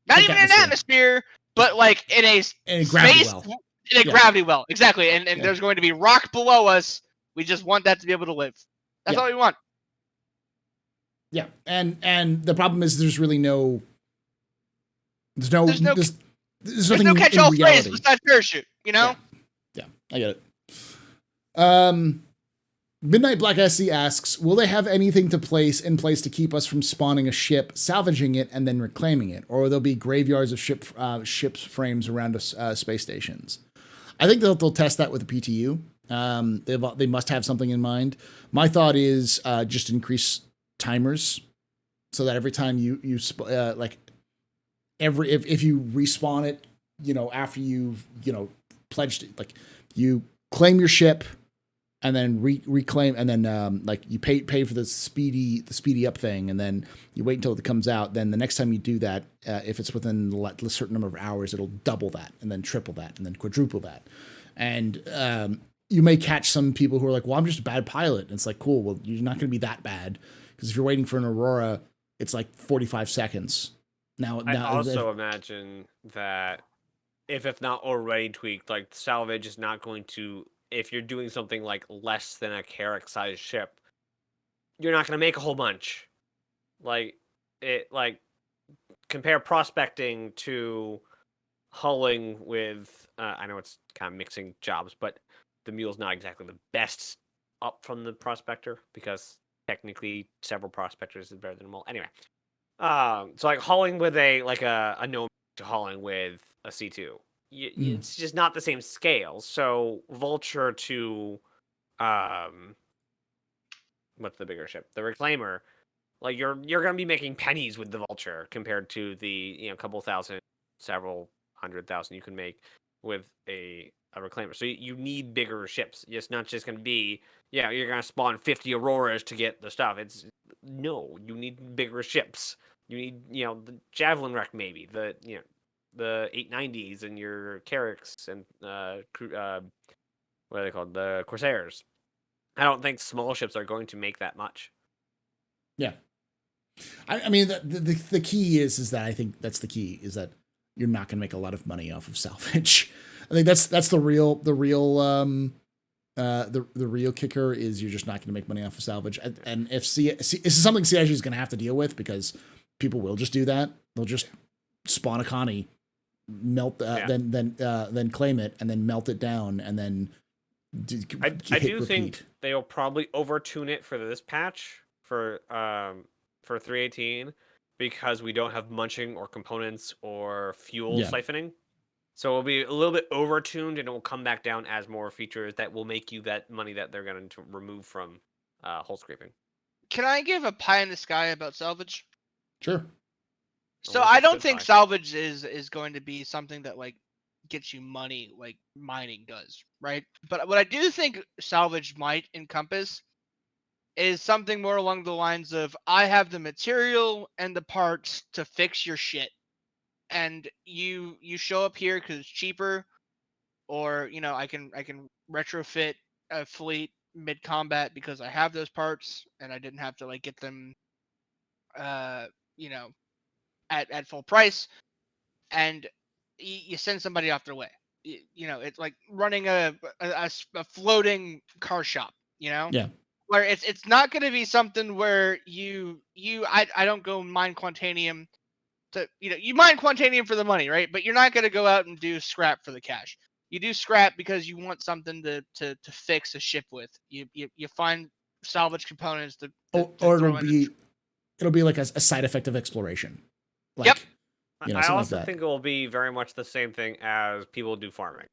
Like even an atmosphere, but like in a in a gravity space well. in a Yeah. gravity well, exactly. And Yeah. there's going to be rock below us. We just want that to be able to live. That's all we want. Yeah, and the problem is there's really there's nothing no catch-all in phrase reality besides parachute. You know. Yeah, I get it. Midnight Black SC asks, will they have anything in place to keep us from spawning a ship, salvaging it, and then reclaiming it? Or will there be graveyards of ships frames around space stations? I think they'll test that with the PTU. They must have something in mind. My thought is just increase timers so that every time if you respawn it, after you've, pledged it, like you claim your ship and then reclaim, and then you pay for the speedy up thing, and then you wait until it comes out. Then the next time you do that, if it's within a certain number of hours, it'll double that, and then triple that, and then quadruple that. And you may catch some people who are like, well, I'm just a bad pilot. And it's like, cool, well, you're not going to be that bad, because if you're waiting for an Aurora, it's like 45 seconds. I also imagine that if it's not already tweaked, like Salvage is not going to, if you're doing something like less than a Carrack-sized ship, you're not going to make a whole bunch. Compare prospecting to hulling with, I know it's kind of mixing jobs, but the Mule's not exactly the best up from the Prospector, because technically several Prospectors is better than them all. Anyway, so like hulling with a gnome to hulling with a C2. It's just not the same scale. So Vulture to what's the bigger ship? The Reclaimer. Like you're gonna be making pennies with the Vulture compared to the couple thousand, several 100,000 you can make with a Reclaimer. So you need bigger ships. It's not just gonna be you're gonna spawn 50 Auroras to get the stuff. You need bigger ships. You need the Javelin wreck, maybe the 890s and your Carracks and what are they called, the Corsairs. I don't think small ships are going to make that much. Yeah, I mean the key is that I think that's the key, is that you're not going to make a lot of money off of salvage. I think that's the real kicker, is you're just not going to make money off of salvage. And if this is something CIG is going to have to deal with, because people will just do that. They'll just spawn a Connie, melt then claim it, and then melt it down, and then I do think they'll probably overtune it for this patch for 318, because we don't have munching or components or fuel siphoning. So it'll be a little bit overtuned, and it will come back down as more features that will make you that money that they're going to remove from hull scraping. Can I give a pie in the sky about salvage? Sure. So I don't think salvage is going to be something that like gets you money like mining does, right? But what I do think salvage might encompass is something more along the lines of, I have the material and the parts to fix your shit, and you show up here because it's cheaper, or I can retrofit a fleet mid combat because I have those parts and I didn't have to like get them at full price, and you send somebody off their way. It's like running a floating car shop. Yeah. Where it's not going to be something where I don't go mine Quantanium to you mine Quantanium for the money, right? But you're not going to go out and do scrap for the cash. You do scrap because you want something to fix a ship with. You find salvage components to or it'll be like a side effect of exploration. Yep. I also think it will be very much the same thing as people do farming.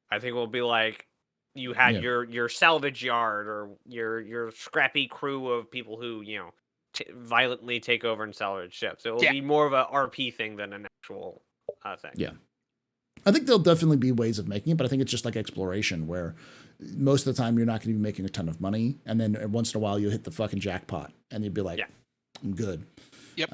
I think it will be like you had your salvage yard, or your scrappy crew of people who violently take over and salvage ships. It will be more of a RP thing than an actual thing. Yeah, I think there'll definitely be ways of making it, but I think it's just like exploration, where most of the time you're not going to be making a ton of money, and then once in a while you'll hit the fucking jackpot, and you'll be like, I'm good. Yep.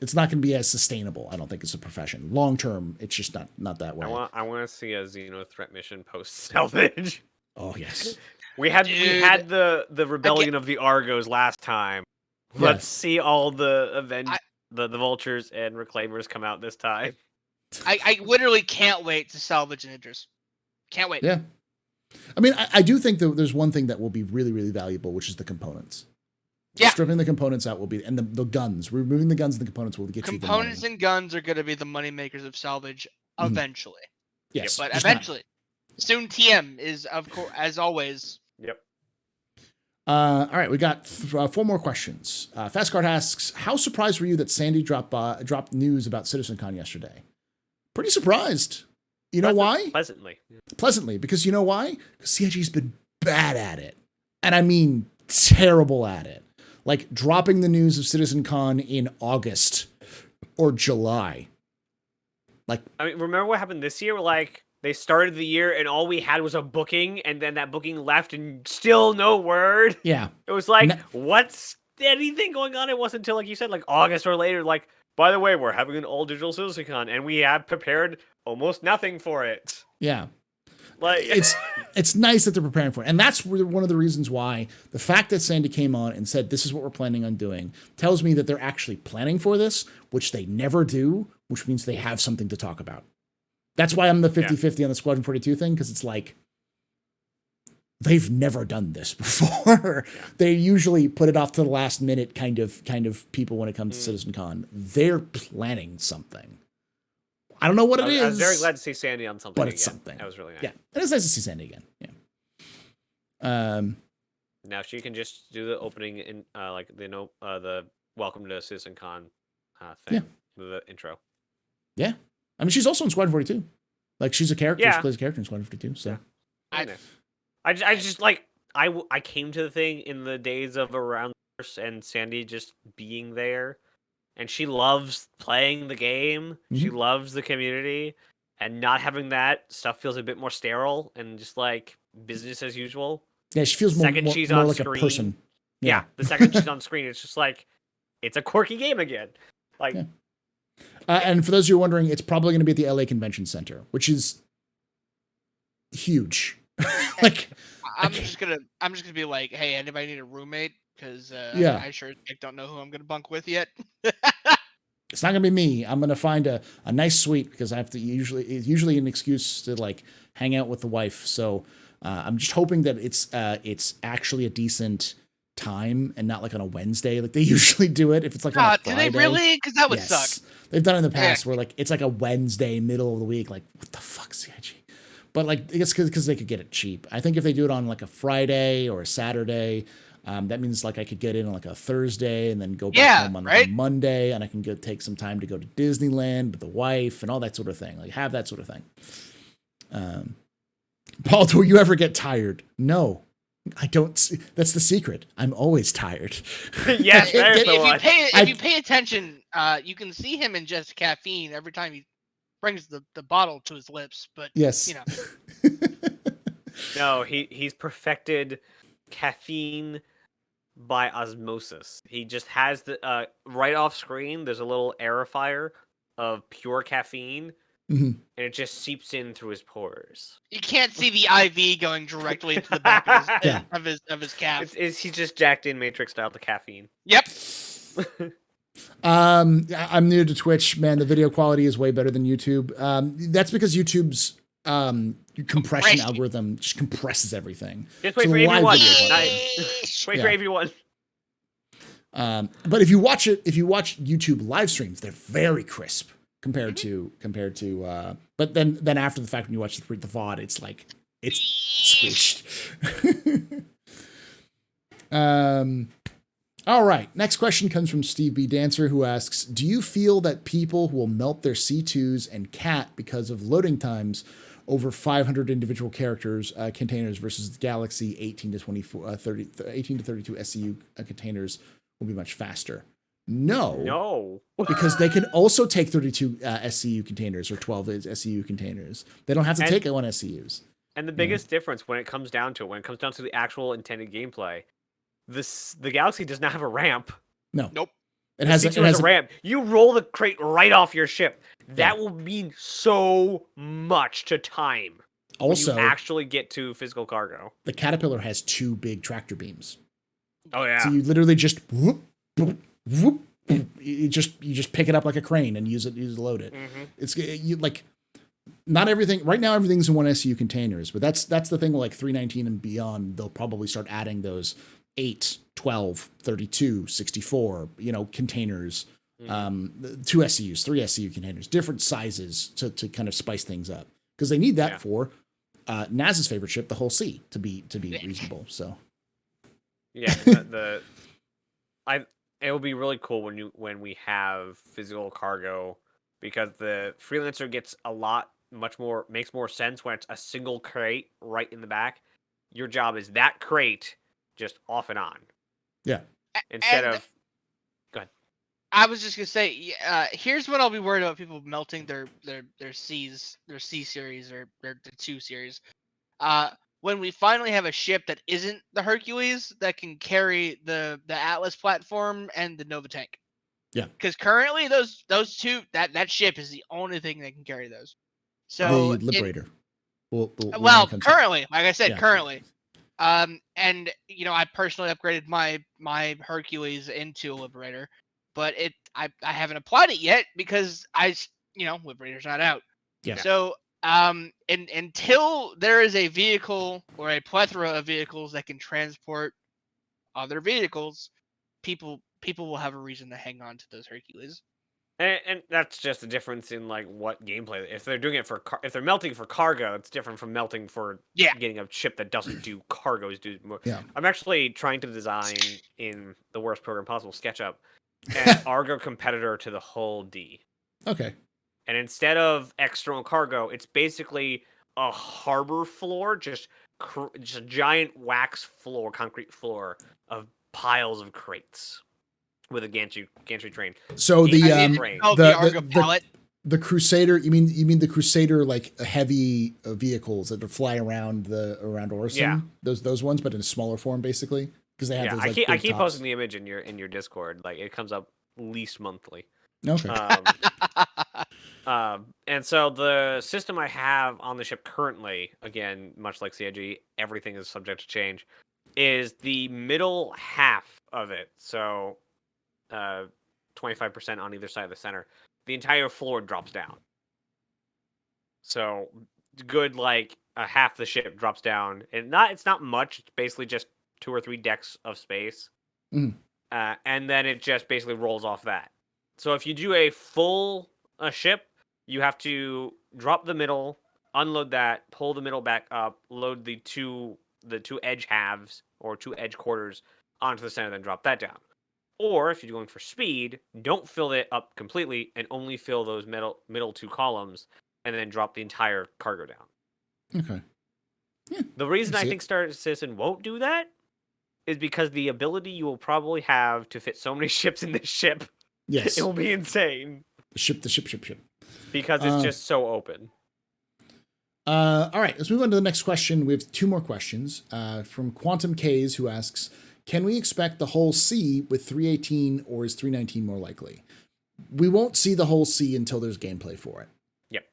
it's not going to be as sustainable. I don't think it's a profession. Long term, it's just not that way. I want to see a Xeno threat mission post Salvage. Oh yes. We had the rebellion of the Argos last time. Let's see all the the vultures and reclaimers come out this time. I literally can't wait to salvage an Idris. Can't wait. Yeah. I mean, I do think that there's one thing that will be really, really valuable, which is the components. Yeah. Stripping the components out will be, and the guns. Removing the guns and the components will get you the money. Components and guns are going to be the money makers of Salvage eventually. Yes. But eventually. Soon TM is, of course, as always. Yep. All right, we got 4 more questions. Fastcard asks, how surprised were you that Sandy dropped news about CitizenCon yesterday? Pretty surprised. You know why? Pleasantly, because you know why? Because CIG's been bad at it. And I mean terrible at it. Like dropping the news of CitizenCon in August or July. Like, I mean, remember what happened this year? Like, they started the year and all we had was a booking, and then that booking left and still no word. Yeah. It was like, what's anything going on? It wasn't until, like you said, like August or later, like, by the way, we're having an all-digital CitizenCon, and we have prepared almost nothing for it. Yeah. Like it's nice that they're preparing for it. And that's one of the reasons why the fact that Sandy came on and said, this is what we're planning on doing, tells me that they're actually planning for this, which they never do, which means they have something to talk about. That's why I'm the 50-50 on the Squadron 42 thing, because it's like, they've never done this before. Yeah. They usually put it off to the last minute kind of people when it comes to CitizenCon. They're planning something. I don't know what it is. I was very glad to see Sandy on something. But it's again. something. That was really nice. Yeah, it is nice to see Sandy again. Yeah. Now she can just do the opening in like the welcome to CitizenCon thing. Yeah. The intro. Yeah. I mean, she's also in Squadron 42. Like, she's a character. Yeah. She plays a character in Squadron 42. So. Yeah. I just like I came to the thing in the days of around and Sandy just being there, and she loves playing the game. Mm-hmm. She loves the community, and not having that stuff feels a bit more sterile and just like business as usual. Yeah, she feels more like screen, a person. Yeah, the second she's on screen, it's just like it's a quirky game again. Like, yeah. And for those of you wondering, it's probably going to be at the LA Convention Center, which is huge. Like, I'm just gonna be like, hey, anybody need a roommate? Because I sure don't know who I'm gonna bunk with yet. It's not gonna be me. I'm gonna find a nice suite because I have to it's usually an excuse to like hang out with the wife. So I'm just hoping that it's actually a decent time and not like on a Wednesday like they usually do it. If it's like on a Friday. Do they really? Because that would suck. They've done it in the past where like it's like a Wednesday middle of the week. Like, what the fuck, CIG? But like, I guess because they could get it cheap. I think if they do it on like a Friday or a Saturday, that means like I could get in on like a Thursday and then go back home on like a Monday, and I can take some time to go to Disneyland with the wife and all that sort of thing. Like, have that sort of thing. Paul, do you ever get tired? No, I don't. That's the secret. I'm always tired. Yes, if you pay attention, you can see him ingest caffeine every time he brings the bottle to his lips. But yes, you know. No, he's perfected caffeine by osmosis. He just has the right off screen. There's a little aerifier of pure caffeine. Mm-hmm. And it just seeps in through his pores. You can't see the IV going directly into the back of his calf. He's just jacked in Matrix style the caffeine. Yep. I'm new to Twitch, man. The video quality is way better than YouTube. That's because YouTube's compression algorithm just compresses everything. Just wait for AV1. Wait for AV1. But if you watch YouTube live streams, they're very crisp. Compared to, but then after the fact, when you watch the VOD, it's like, it's squished. All right. Next question comes from Steve B. Dancer, who asks, do you feel that people will melt their C2s and CAT because of loading times over 500 individual characters containers versus the Galaxy 18 to 32 SCU containers will be much faster? No, because they can also take 32 SCU containers or 12 SCU containers. They don't have to take one SCUs. And the biggest difference when it comes down to the actual intended gameplay, the Galaxy does not have a ramp. No. Nope. It has C2 has a ramp. You roll the crate right off your ship. That will mean so much to time. Also, when you actually get to physical cargo. The Caterpillar has 2 big tractor beams. Oh yeah. So you literally just whoop, whoop, whoop, you just pick it up like a crane and use it to load it. Mm-hmm. It's you like not everything right now. Everything's in 1 SCU containers, but that's the thing. Like 319 and beyond, they'll probably start adding those 8, 12, 32, 64, containers. 2 SCUs, 3 SCU containers, different sizes to kind of spice things up because they need that for Naz's favorite ship, the Whole Sea, to be reasonable. So yeah, it will be really cool when we have physical cargo because the freelancer gets makes more sense when it's a single crate right in the back. Your job is that crate just off and on. Yeah. Instead of go ahead. I was just gonna say, here's what I'll be worried about: people melting their C series or their 2 series. When we finally have a ship that isn't the Hercules that can carry the Atlas platform and the Nova tank. Yeah. Because currently those 2 that ship is the only thing that can carry those. So the Liberator. Well, currently, like I said, currently. And I personally upgraded my Hercules into a Liberator, but I haven't applied it yet because Liberator's not out. Yeah. So until there is a vehicle or a plethora of vehicles that can transport other vehicles, people will have a reason to hang on to those Hercules. And that's just the difference in like what gameplay. If they're doing it if they're melting for cargo, it's different from melting for getting a ship that doesn't do cargoes. I'm actually trying to design in the worst program possible, SketchUp, an Argo competitor to the Hull D. Okay. And instead of external cargo, it's basically a harbor floor, just a giant wax floor, concrete floor of piles of crates with a gantry train. So the Argo pallet. The Crusader, you mean the Crusader like heavy vehicles that fly around Orson? Yeah. Those ones, but in a smaller form, basically, because they have those. Like, I keep tops. posting the image in your Discord. Like it comes up at least monthly. Okay. And so the system I have on the ship currently, again, much like CIG, everything is subject to change, is the middle half of it. So 25% on either side of the center. The entire floor drops down. So good, like half the ship drops down. And it's not much. It's basically just 2 or 3 decks of space. Mm. And then it just basically rolls off that. So if you do a full ship, you have to drop the middle, unload that, pull the middle back up, load the two edge halves or 2 edge quarters onto the center, then drop that down. Or if you're going for speed, don't fill it up completely and only fill those middle 2 columns, and then drop the entire cargo down. Okay. Yeah, the reason I think Star Citizen won't do that is because the ability you will probably have to fit so many ships in this ship. Yes. It will be insane. The ship. Because it's just so open. All right, let's move on to the next question. We have 2 more questions from Quantum K's, who asks, can we expect the Whole Sea with 318 or is 319 more likely? We won't see the Whole Sea until there's gameplay for it. Yep.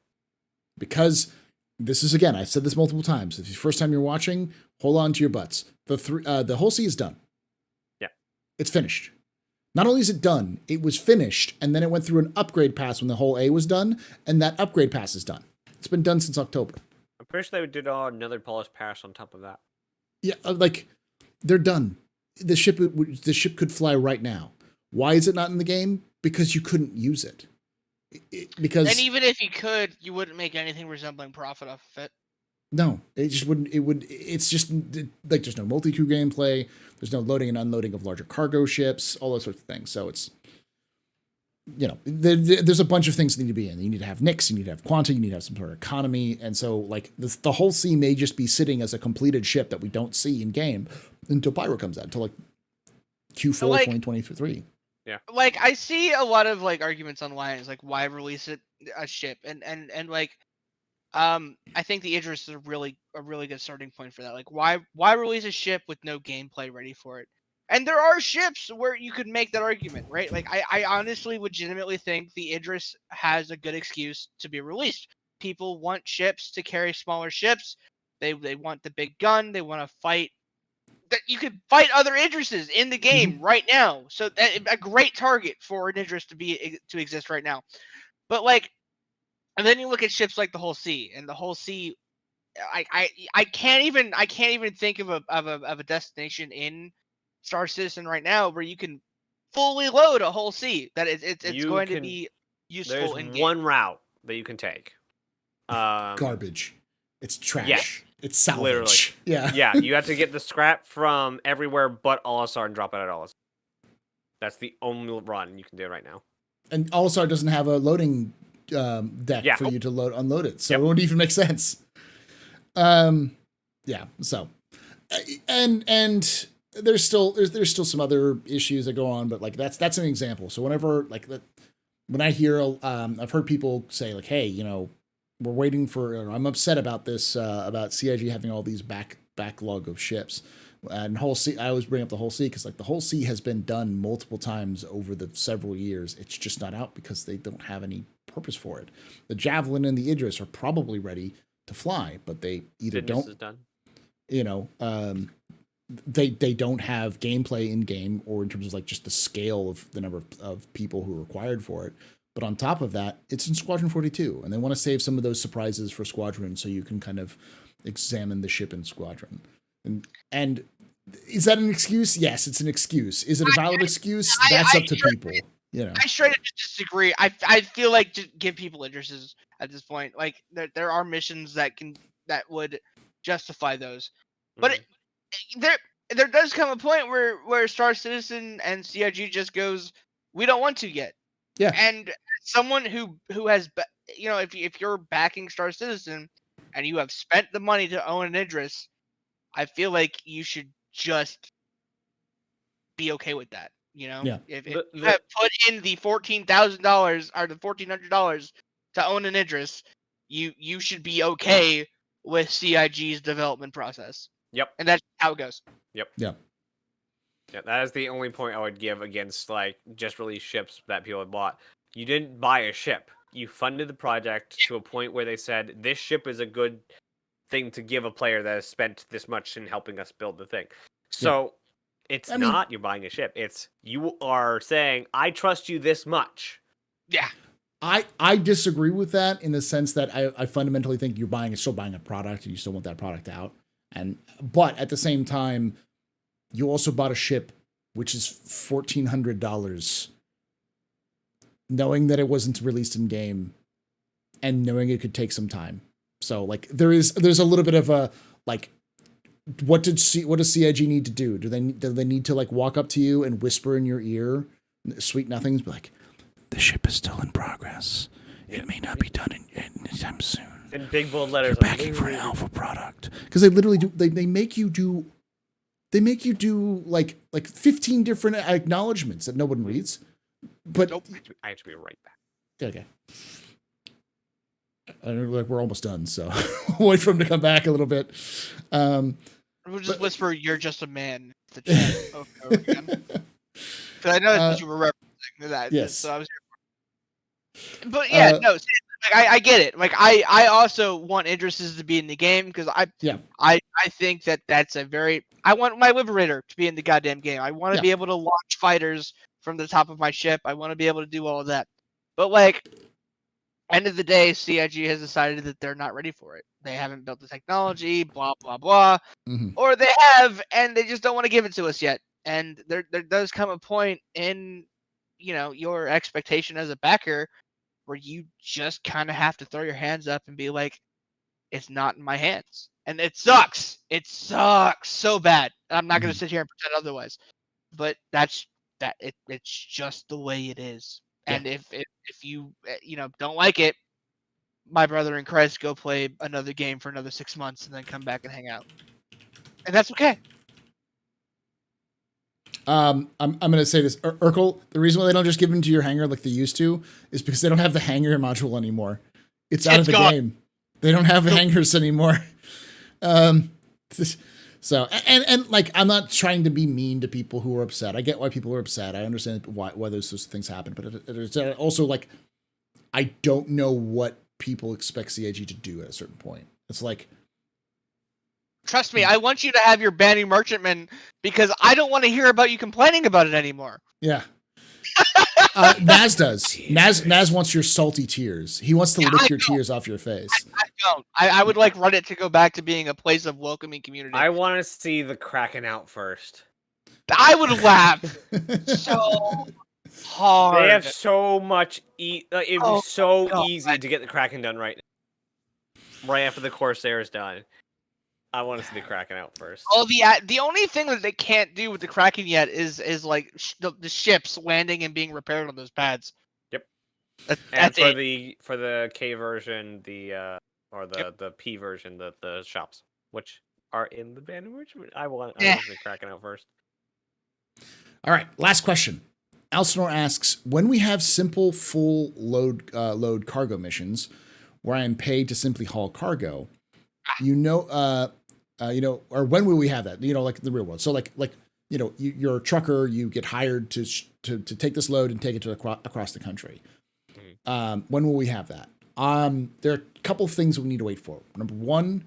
Because this is, again, I've said this multiple times. If it's the first time you're watching, hold on to your butts. The Whole Sea is done. Yeah. It's finished. Not only is it done, it was finished, and then it went through an upgrade pass when the whole A was done, and that upgrade pass is done. It's been done since October. I'm pretty sure they did another polished pass on top of that. Yeah, like, they're done. The ship could fly right now. Why is it not in the game? Because you couldn't use it. Because and even if you could, you wouldn't make anything resembling profit off of it. No, it just wouldn't. It's just like there's no multi-crew gameplay. There's no loading and unloading of larger cargo ships, all those sorts of things. So it's, there's a bunch of things that need to be in. You need to have Nix, you need to have Quanta, you need to have some sort of economy. And so like the Whole Sea may just be sitting as a completed ship that we don't see in game until Pyro comes out, until like Q4 2023. Yeah. Like I see a lot of like arguments online. It's like, why release a ship? And like, I think the Idris is a really good starting point for that. Like, why release a ship with no gameplay ready for it? And there are ships where you could make that argument, right? Like I honestly legitimately think the Idris has a good excuse to be released. People want ships to carry smaller ships. They want the big gun. They want to fight. That you could fight other Idrises in the game right now. So that a great target for an Idris to exist right now. But like, and then you look at ships like the Whole Sea, and the Whole Sea. I can't even think of a destination in Star Citizen right now where you can fully load a Whole Sea. That it's going to be useful in There's game. one route that you can take. Garbage. It's trash. Yeah, it's salvage. literally. Yeah. Yeah, you have to get the scrap from everywhere but Olisar and drop it at Olisar. That's the only run you can do right now. And Olisar doesn't have a loading deck for you to unload it, so it won't even make sense. Yeah. So, and there's still some other issues that go on, but like that's an example. So whenever when I hear, I've heard people say like, hey, we're waiting for, I'm upset about this, about CIG having all these backlog of ships. And Whole Sea, I always bring up the Whole Sea because like the Whole Sea has been done multiple times over the several years. It's just not out because they don't have any purpose for it. The Javelin and the Idris are probably ready to fly, but they either Fitness don't, is done. They don't have gameplay in game, or in terms of like just the scale of the number of people who are required for it. But on top of that, it's in Squadron 42, and they want to save some of those surprises for Squadron so you can kind of examine the ship in Squadron. And is that an excuse? Yes, it's an excuse. Is it a valid excuse? That's up to people. I straight up disagree. I feel like to give people interests at this point, like there are missions that would justify those, but there does come a point where Star Citizen and CIG just goes, we don't want to yet. Yeah. And someone who has, if you're backing Star Citizen and you have spent the money to own an Idris, I feel like you should just be okay with that. Yeah. If you have put in the $14,000 or the $1,400 to own an Idris, you should be okay with CIG's development process. Yep. And that's how it goes. Yep. Yeah. Yeah, that is the only point I would give against like just released ships that people had bought. You didn't buy a ship. You funded the project to a point where they said this ship is a good thing to give a player that has spent this much in helping us build the thing. So it's not you're buying a ship. It's you are saying, I trust you this much. Yeah. I disagree with that in the sense that I fundamentally think you're still buying a product and you still want that product out. But at the same time, you also bought a ship which is $1,400, knowing that it wasn't released in game and knowing it could take some time. So like there's a little bit of a like, what does CIG need to do? Do they need to like walk up to you and whisper in your ear sweet nothings, be like, the ship is still in progress. It may not be done anytime soon. In big bold letters. You're backing for an alpha product, because they literally do. They make you do. They make you do like 15 different acknowledgments that no one reads. But nope. I have to be right back. Okay. Like we're almost done, so wait for him to come back a little bit. We'll just whisper, "You're just a man." The chat over again. Because I know that's what you were referencing that. Yes. So I was here. But yeah, no. I get it. Like I also want Idrises to be in the game because I think that's a very. I want my Liberator to be in the goddamn game. I want to be able to launch fighters from the top of my ship. I want to be able to do all of that. But like, end of the day, CIG has decided that they're not ready for it. They haven't built the technology, blah blah blah, or they have, and they just don't want to give it to us yet. And there does come a point in, your expectation as a backer where you just kind of have to throw your hands up and be like, it's not in my hands. And it sucks. It sucks so bad. I'm not going to sit here and pretend otherwise. But it's just the way it is. Yeah. And if you don't like it, my brother in Christ, go play another game for another 6 months and then come back and hang out. And that's okay. I'm going to say this, Urkel, the reason why they don't just give them to your hangar like they used to is because they don't have the hangar module anymore. It's out of the game. They don't have the hangars anymore. So and like I'm not trying to be mean to people who are upset. I get why people are upset. I understand why those sorts of things happen, but it's also like I don't know what people expect CIG to do at a certain point. It's like, trust me, I want you to have your banning merchantman because I don't want to hear about you complaining about it anymore. Yeah. Naz does. Naz wants your salty tears. He wants to lick your tears off your face. I don't. I would like Reddit to go back to being a place of welcoming community. I want to see the Kraken out first. I would laugh so hard. They have so much. It'd be so easy to get the Kraken done right after the Corsair is done. I want to see the Kraken out first. Oh, the only thing that they can't do with the Kraken yet is like the ships landing and being repaired on those pads. Yep. That's for it. the K version, the P version, the shops, which are in the banner merch. I want to see the Kraken out first. All right, last question. Alcinor asks, when we have simple full load cargo missions where I am paid to simply haul cargo, or when will we have that? Like in the real world. So like you're a trucker, you get hired to take this load and take it to across the country. When will we have that? There are a couple things we need to wait for. Number one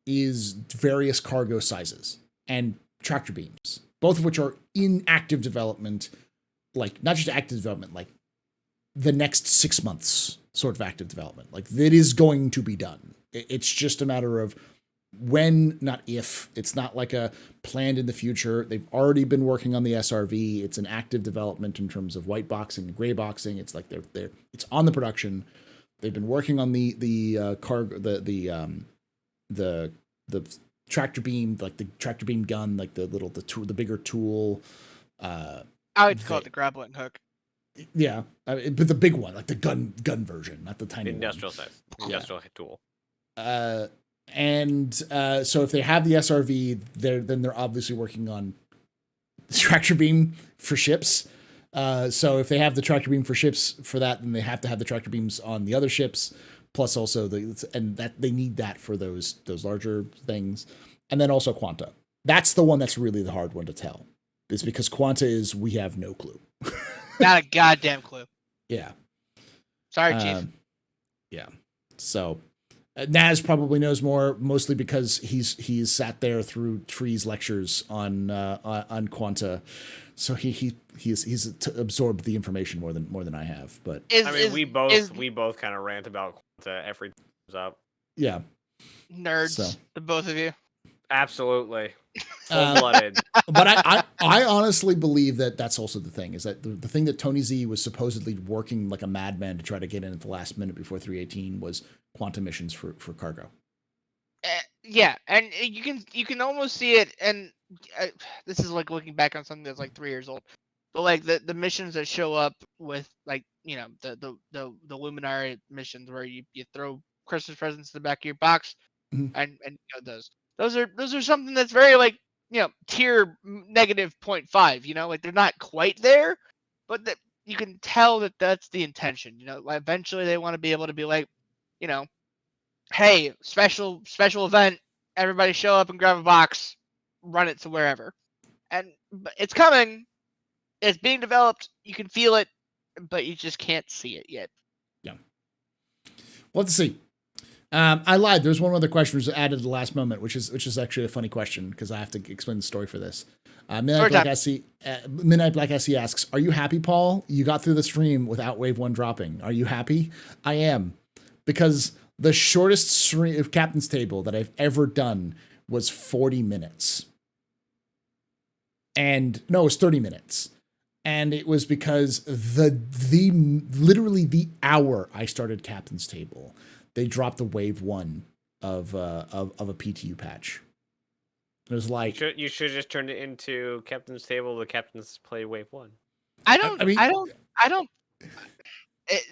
is various cargo sizes and tractor beams, both of which are in active development, like not just active development, like the next 6 months sort of active development. Like it is going to be done. It's just a matter of when, not if. It's not like a planned in the future. They've already been working on the SRV. It's an active development in terms of white boxing and gray boxing. It's like it's on the production. They've been working on the cargo, the tractor beam, like the tractor beam gun, like the bigger tool. I would call it the grapple and hook. Yeah, but the big one, like the gun version, not the tiny industrial size, industrial tool. And so if they have the SRV, they're obviously working on the tractor beam for ships. So if they have the tractor beam for ships for that, then they have to have the tractor beams on the other ships. Plus also that they need that for those larger things. And then also Quanta. That's the one that's really the hard one to tell. Is because Quanta is, we have no clue. Not a goddamn clue. Yeah. Sorry, Chief. Yeah. So Naz probably knows more, mostly because he's sat there through Tree's lectures on Quanta, so he's absorbed the information more than I have. But we both kind of rant about Quanta every time it comes up. Yeah, nerds, the both of you. Absolutely. Full-blooded. But I honestly believe that that's also the thing, is that the thing that Tony Z was supposedly working like a madman to try to get in at the last minute before 318 was quantum missions for cargo. Yeah, and you can almost see it, and this is like looking back on something that's like 3 years old, but like the missions that show up with like the luminary missions where you throw Christmas presents in the back of your box, and those are something that's very like tier negative 0.5. Like they're not quite there, but that you can tell that that's the intention. Like eventually they want to be able to be like, hey, special event, everybody show up and grab a box, run it to wherever. And it's coming. It's being developed. You can feel it, but you just can't see it yet. Yeah. Well, let's see. I lied. There's one other question was added at the last moment, which is actually a funny question because I have to explain the story for this. Midnight Black SC asks, "Are you happy, Paul? You got through the stream without Wave 1 dropping. Are you happy?" I am, because the shortest stream of Captain's Table that I've ever done was 40 minutes. And no, it was 30 minutes. And it was because literally the hour I started Captain's Table, they dropped the Wave 1 of a PTU patch. It was like, you should just turn it into Captain's Table. The captains play Wave 1. I don't.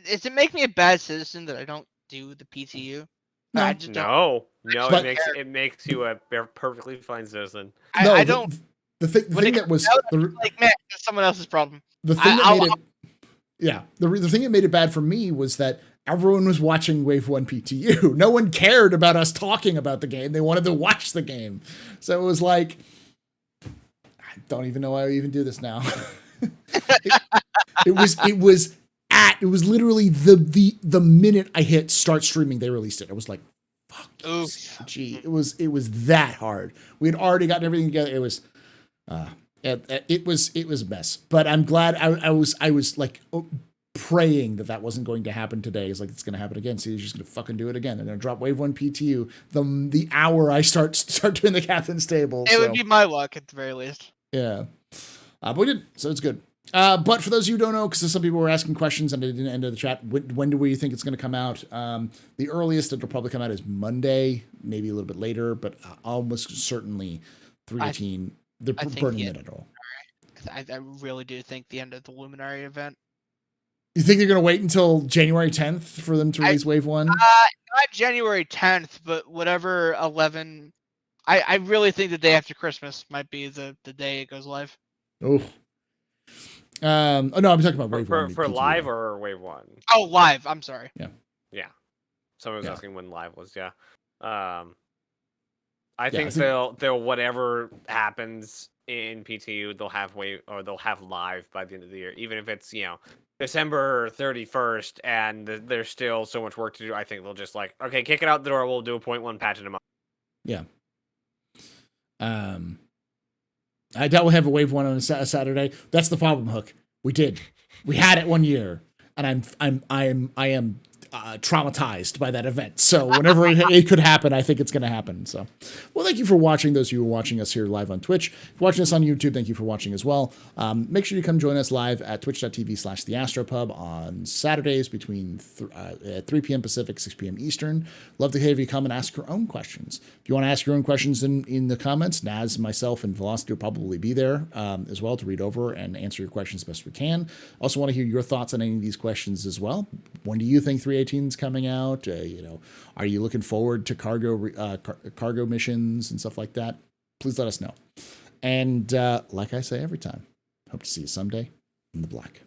Does it make me a bad citizen that I don't do the PTU? No. I just don't. No. But, it makes you a perfectly fine citizen. I don't. The thing that was like, man, that's someone else's problem. The thing that made it, yeah, the thing that made it bad for me was that everyone was watching Wave 1 PTU. No one cared about us talking about the game. They wanted to watch the game. So it was like, I don't even know why I even do this now. it was literally the minute I hit start streaming, they released it. I was like, fuck, gee, it was that hard. We had already gotten everything together. It was a mess, but I'm glad I was like praying that wasn't going to happen today. It's like, it's going to happen again. So you're just going to fucking do it again. They're going to drop Wave 1 PTU the hour I start doing the captain's table. It would be my luck at the very least. Yeah. But we did, so it's good. But for those of you who don't know, because some people were asking questions and they didn't enter the chat, when do we think it's going to come out? The earliest it'll probably come out is Monday, maybe a little bit later, but almost certainly 318. They're burning it at all. I really do think the end of the Luminary event. You think they're going to wait until January 10th for them to release Wave 1? Not January 10th, but whatever 11. I really think the day after Christmas might be the day it goes live. Oh. Oh no, I'm talking about Wave 1. For live or Wave 1? Oh, live. I'm sorry. Yeah. Someone was asking when live was. Yeah. I I think think- they'll whatever happens in PTU, they'll have live by the end of the year, even if it's December 31st and there's still so much work to do. I think they'll just like, okay, kick it out the door. We'll do a 0.1 patch in a month. Yeah. I doubt we'll have a Wave 1 on a Saturday. That's the problem, Hook. We did. We had it one year, and I am traumatized by that event. So whenever it could happen, I think it's going to happen. So, well, thank you for watching. Those of you who are watching us here live on Twitch, if you're watching us on YouTube, thank you for watching as well. Make sure you come join us live at twitch.tv/TheAstroPub on Saturdays between 3 p.m. Pacific, 6 p.m. Eastern. Love to have you come and ask your own questions. If you want to ask your own questions in the comments, Naz, myself, and Velocity will probably be there as well to read over and answer your questions best we can. Also want to hear your thoughts on any of these questions as well. When do you think 318 is coming out? Are you looking forward to cargo missions and stuff like that? Please let us know. And like I say every time, hope to see you someday in the black.